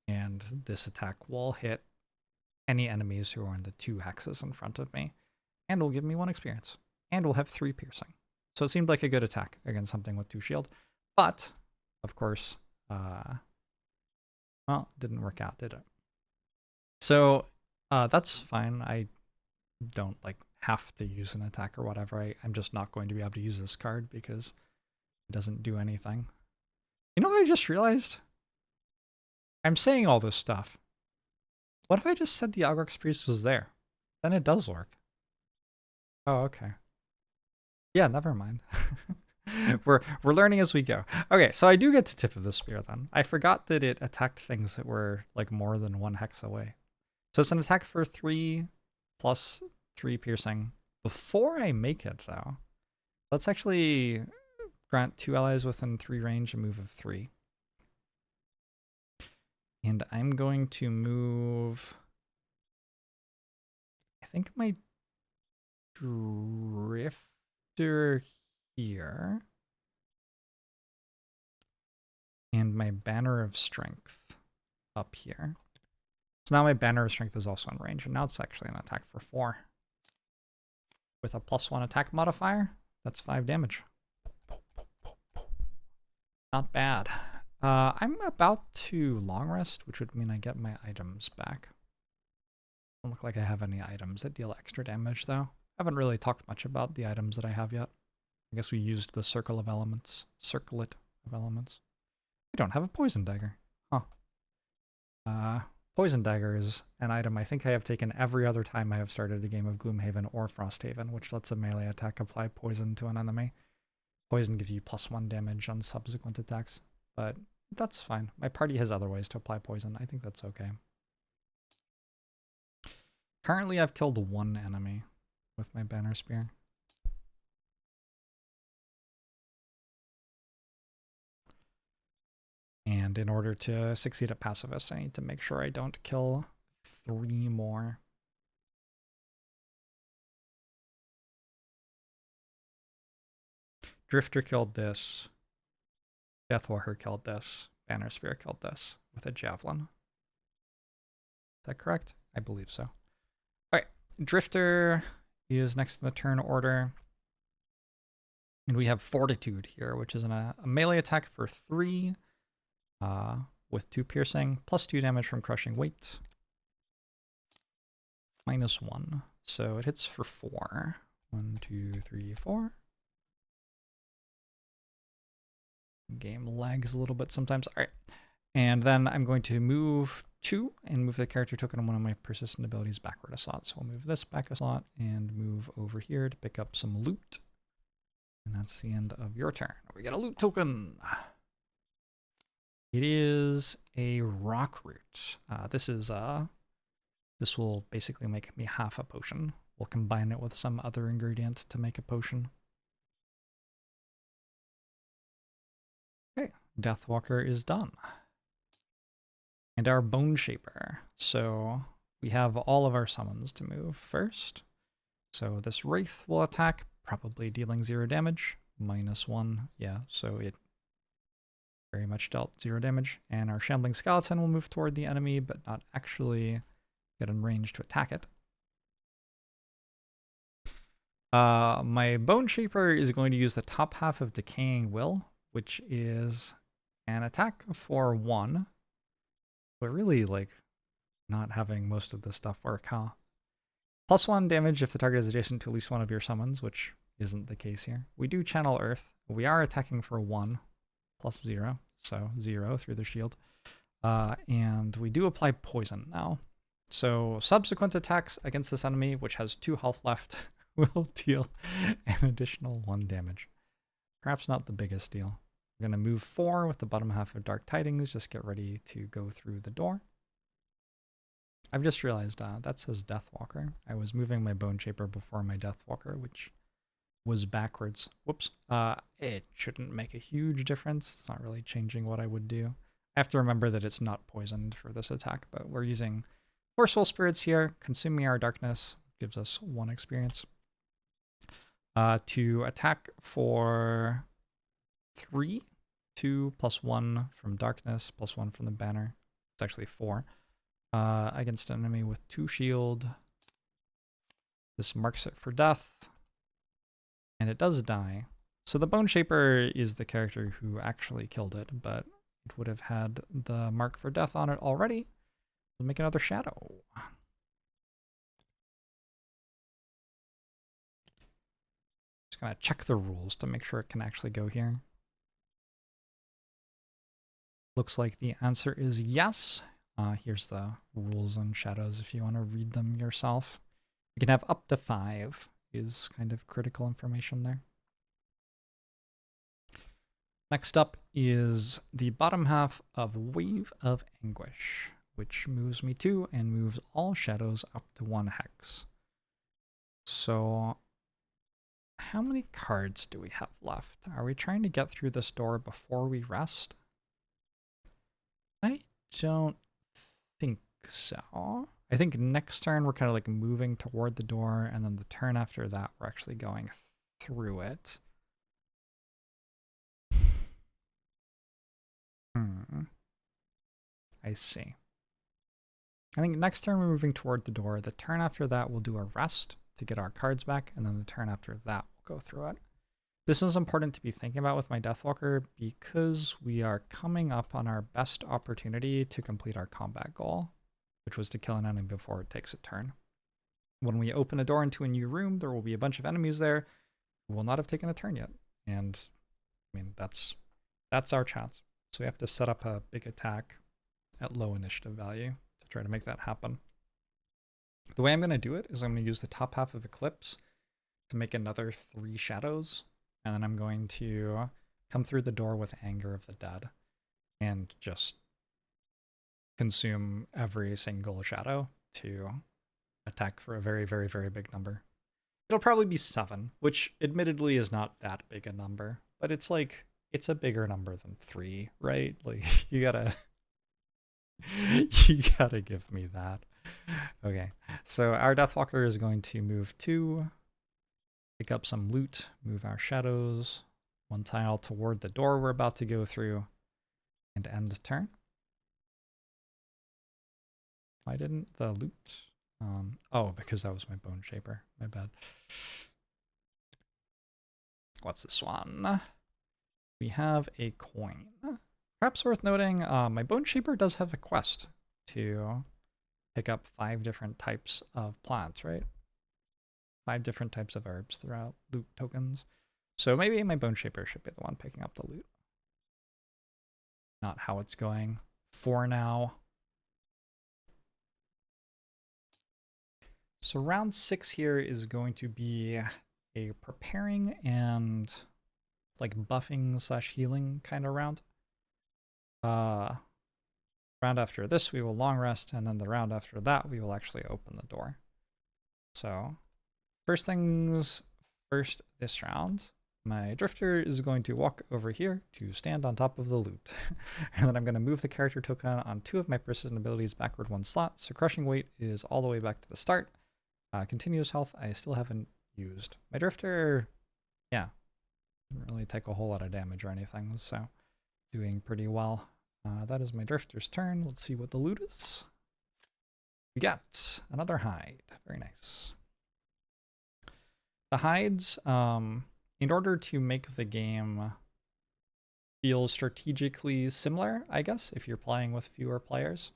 And this attack will hit any enemies who are in the 2 hexes in front of me. And will give me 1 experience. And will have 3 piercing. So it seemed like a good attack against something with 2 shield. But, of course, well, it didn't work out, did it? So that's fine. I don't like have to use an attack or whatever. I'm just not going to be able to use this card because it doesn't do anything. You know what I just realized? I'm saying all this stuff. What if I just said the Augrux Priest was there? Then it does work. Oh, okay. Yeah, never mind. we're learning as we go. Okay, so I do get to tip of the spear then. I forgot that it attacked things that were like more than 1 hex away. So it's an attack for 3 plus 3 piercing. Before I make it though, let's actually grant 2 allies within 3 range a move of 3. And I'm going to move, I think my Drifter here. And my Banner of Strength up here. So now my Banner of Strength is also in range, and now it's actually an attack for 4. With a +1 attack modifier, that's 5 damage. Not bad. I'm about to long rest, which would mean I get my items back. Doesn't look like I have any items that deal extra damage, though. I haven't really talked much about the items that I have yet. I guess we used the circlet of elements. I don't have a poison dagger. Huh. Poison dagger is an item I think I have taken every other time I have started a game of Gloomhaven or Frosthaven, which lets a melee attack apply poison to an enemy. Poison gives you +1 damage on subsequent attacks, but that's fine. My party has other ways to apply poison. I think that's okay. Currently, I've killed 1 enemy with my banner spear. And in order to succeed at pacifist, I need to make sure I don't kill 3 more. Drifter killed this. Deathwalker killed this. Banner Spear killed this with a javelin. Is that correct? I believe so. Alright, Drifter is next in the turn order. And we have Fortitude here, which is a melee attack for 3. With 2 piercing, +2 damage from crushing weight. -1. So it hits for 4. 1, 2, 3, 4. Game lags a little bit sometimes. All right. And then I'm going to move 2 and move the character token on one of my persistent abilities backward a slot. So we'll move this back a slot and move over here to pick up some loot. And that's the end of your turn. We get a loot token. It is a rock root. This will basically make me half a potion. We'll combine it with some other ingredient to make a potion. Okay, Deathwalker is done. And our Boneshaper. So we have all of our summons to move first. So this Wraith will attack, probably dealing 0 damage. -1, yeah, so it very much dealt 0 damage. And our Shambling Skeleton will move toward the enemy, but not actually get in range to attack it. My Boneshaper is going to use the top half of Decaying Will, which is an attack for 1. But really, like, not having most of this stuff work, huh? +1 damage if the target is adjacent to at least one of your summons, which isn't the case here. We do Channel Earth. We are attacking for 1, +0, so 0 through the shield. And we do apply Poison now. So subsequent attacks against this enemy, which has 2 health left, will deal an additional 1 damage. Perhaps not the biggest deal. We're going to move 4 with the bottom half of Dark Tidings. Just get ready to go through the door. I've just realized that says Deathwalker. I was moving my Boneshaper before my Deathwalker, which was backwards. Whoops. It shouldn't make a huge difference. It's not really changing what I would do. I have to remember that it's not poisoned for this attack, but we're using Forceful Spirits here. Consuming our darkness gives us 1 experience. To attack for 3, 2 +1 from darkness, +1 from the banner. It's actually 4. Against an enemy with 2 shield. This marks it for death. And it does die. So the Boneshaper is the character who actually killed it, but it would have had the mark for death on it already. We'll make another shadow. Just gonna check the rules to make sure it can actually go here. Looks like the answer is yes. Here's the rules on shadows if you want to read them yourself. You can have up to 5 is kind of critical information there. Next up is the bottom half of Wave of Anguish, which moves me 2 and moves all shadows up to 1 hex. So how many cards do we have left? Are we trying to get through this door before we rest? I don't think so. I think next turn we're kind of like moving toward the door, and then the turn after that we're actually going through it. I see. I think next turn we're moving toward the door. The turn after that we'll do a rest to get our cards back, and then the turn after that we'll go through it. This is important to be thinking about with my Deathwalker because we are coming up on our best opportunity to complete our combat goal, which was to kill an enemy before it takes a turn. When we open a door into a new room, there will be a bunch of enemies there who will not have taken a turn yet. And I mean, that's our chance. So we have to set up a big attack at low initiative value to try to make that happen. The way I'm going to do it is I'm going to use the top half of Eclipse to make another 3 shadows. And then I'm going to come through the door with Anger of the Dead and just consume every single shadow to attack for a very, very, very big number. It'll probably be 7, which admittedly is not that big a number, but it's like, it's a bigger number than 3, right? Like, you gotta give me that. Okay, so our Deathwalker is going to move 2, pick up some loot, move our shadows 1 tile toward the door we're about to go through, and end turn. Why didn't the loot? Oh, because that was my Boneshaper. My bad. What's this one? We have a coin. Perhaps worth noting, my Boneshaper does have a quest to pick up 5 different types of plants, right? 5 different types of herbs throughout loot tokens. So maybe my Boneshaper should be the one picking up the loot. not how it's going for now. So round 6 here is going to be a preparing and like buffing slash healing kind of round. Round after this, we will long rest, and then the round after that, we will actually open the door. So first things first this round, my drifter is going to walk over here to stand on top of the loot. And then I'm going to move the character token on 2 of my persistent abilities backward 1 slot. So crushing weight is all the way back to the start. Continuous health, I still haven't used. My drifter, yeah, didn't really take a whole lot of damage or anything, so doing pretty well. That is my drifter's turn. Let's see what the loot is. We got another hide. Very nice. The hides, in order to make the game feel strategically similar, I guess, if you're playing with fewer players,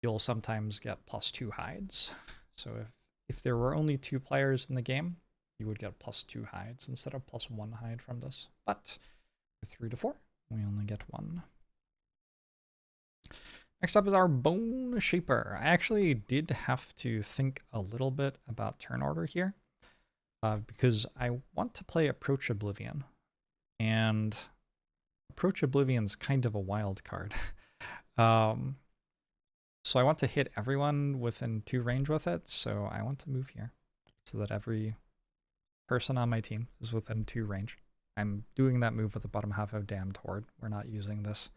you'll sometimes get +2 hides. So if there were only 2 players in the game, you would get +2 hides instead of +1 hide from this. But with 3 to 4, we only get 1. Next up is our Boneshaper. I actually did have to think a little bit about turn order here, because I want to play Approach Oblivion, and Approach Oblivion's kind of a wild card. So I want to hit everyone within 2 range with it, so I want to move here so that every person on my team is within 2 range. I'm doing that move with the bottom half of Damned Horde. We're not using this.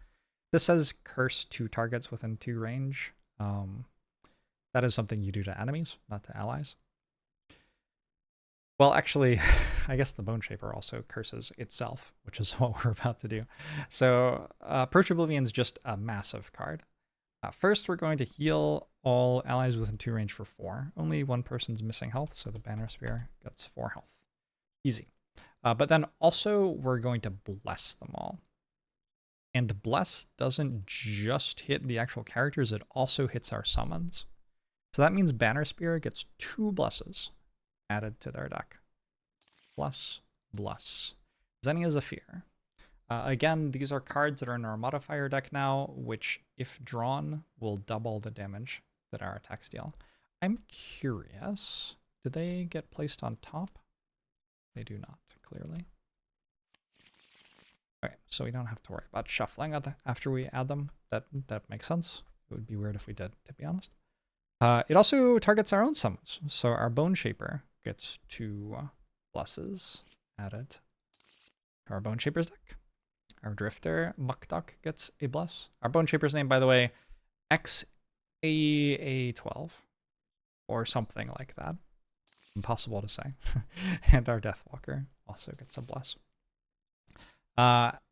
This says curse 2 targets within 2 range. That is something you do to enemies, not to allies. Well, actually, I guess the Boneshaper also curses itself, which is what we're about to do. So Approach Oblivion is just a massive card. First, we're going to heal all allies within 2 range for 4. Only 1 person's missing health, so the Banner Spear gets 4 health. Easy. But then also, we're going to bless them all. And bless doesn't just hit the actual characters, it also hits our summons. So that means Banner Spear gets 2 blesses added to their deck. Bless, bless. Xenia Zaphir. Again, these are cards that are in our modifier deck now, which, if drawn, will double the damage that our attacks deal. I'm curious, do they get placed on top? They do not, clearly. Okay, so we don't have to worry about shuffling after we add them. That makes sense. It would be weird if we did, to be honest. It also targets our own summons. So our Boneshaper gets 2 blesses added to our Boneshaper's deck. Our Drifter, Mukduk, gets a bless. Our Boneshaper's name, by the way, X-Ea12, or something like that. Impossible to say. And our Deathwalker also gets a bless.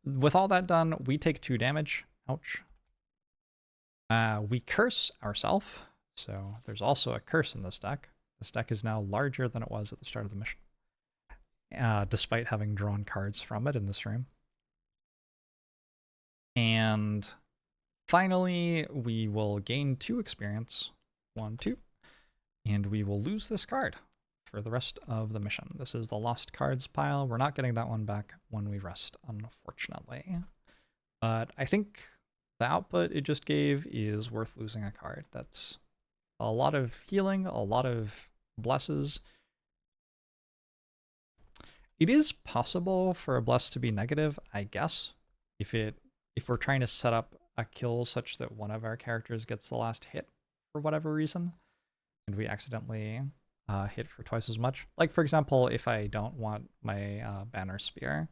With all that done, we take 2 damage. Ouch. We curse ourselves, so there's also a curse in this deck. This deck is now larger than it was at the start of the mission, despite having drawn cards from it in this room. And finally, we will gain 2 experience. 1, 2. And we will lose this card for the rest of the mission. This is the lost cards pile. We're not getting that one back when we rest, unfortunately. But I think the output it just gave is worth losing a card. That's a lot of healing, a lot of blesses. It is possible for a bless to be negative, I guess, if we're trying to set up a kill such that one of our characters gets the last hit for whatever reason, and we accidentally hit for twice as much. Like, for example, if I don't want my Banner Spear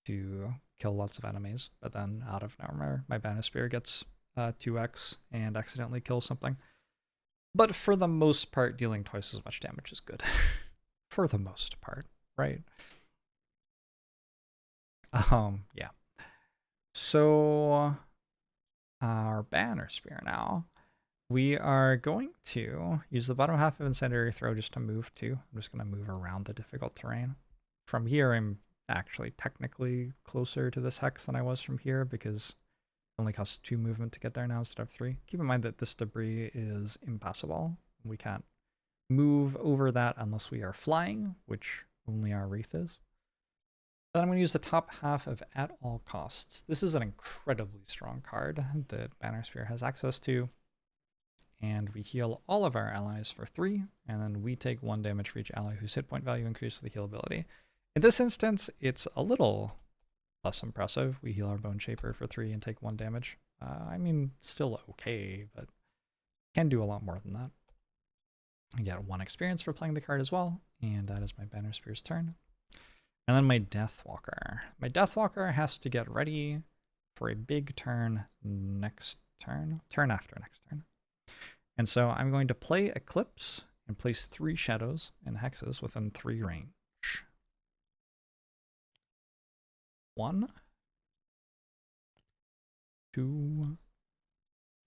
to kill lots of enemies, but then out of nowhere, my Banner Spear gets 2x and accidentally kills something. But for the most part, dealing twice as much damage is good. For the most part, right? Yeah. So, our Banner Spear now. We are going to use the bottom half of Incendiary Throw just to move to. I'm just going to move around the difficult terrain. From here, I'm actually technically closer to this hex than I was from here because it only costs 2 movement to get there now instead of 3. Keep in mind that this debris is impassable. We can't move over that unless we are flying, which only our Wraith is. Then I'm going to use the top half of At All Costs. This is an incredibly strong card that Banner Spear has access to. And we heal all of our allies for 3, and then we take 1 damage for each ally whose hit point value increases with the heal ability. In this instance, it's a little less impressive. We heal our Boneshaper for 3 and take 1 damage. I mean, still okay, but can do a lot more than that. I get 1 experience for playing the card as well, and that is my Banner Spear's turn. And then my Deathwalker. My Deathwalker has to get ready for a big turn next turn. Turn after next turn. And so I'm going to play Eclipse and place 3 shadows and hexes within 3 range. 1, 2,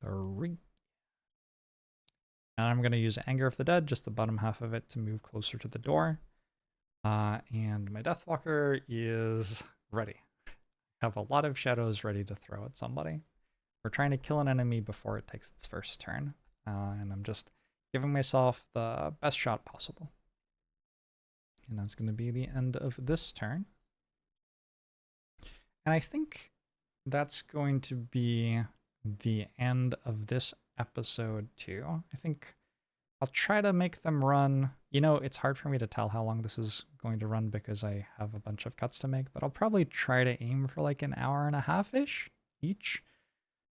3. And I'm going to use Anger of the Dead, just the bottom half of it, to move closer to the door. And my Deathwalker is ready. I have a lot of shadows ready to throw at somebody. We're trying to kill an enemy before it takes its first turn. And I'm just giving myself the best shot possible. And that's going to be the end of this turn. And I think that's going to be the end of this episode too. I think I'll try to make them run. You know, it's hard for me to tell how long this is going to run because I have a bunch of cuts to make, but I'll probably try to aim for like an hour and a half-ish each.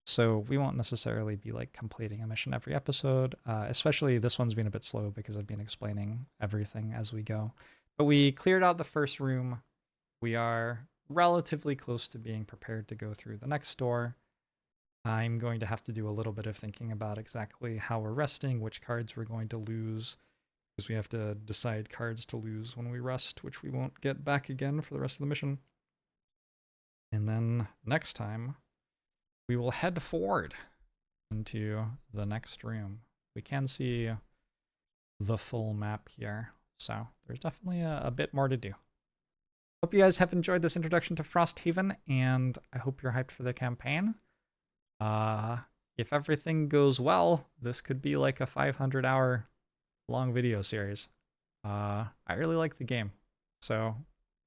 So we won't necessarily be like completing a mission every episode, especially this one's been a bit slow because I've been explaining everything as we go. But we cleared out the first room. We are relatively close to being prepared to go through the next door. I'm going to have to do a little bit of thinking about exactly how we're resting, which cards we're going to lose, because we have to decide cards to lose when we rest, which we won't get back again for the rest of the mission. And then next time, we will head forward into the next room. We can see the full map here, so there's definitely a bit more to do. Hope you guys have enjoyed this introduction to Frosthaven, and I hope you're hyped for the campaign. If everything goes well, this could be like a 500-hour long video series. I really like the game, so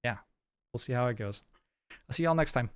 yeah, we'll see how it goes. I'll see y'all next time.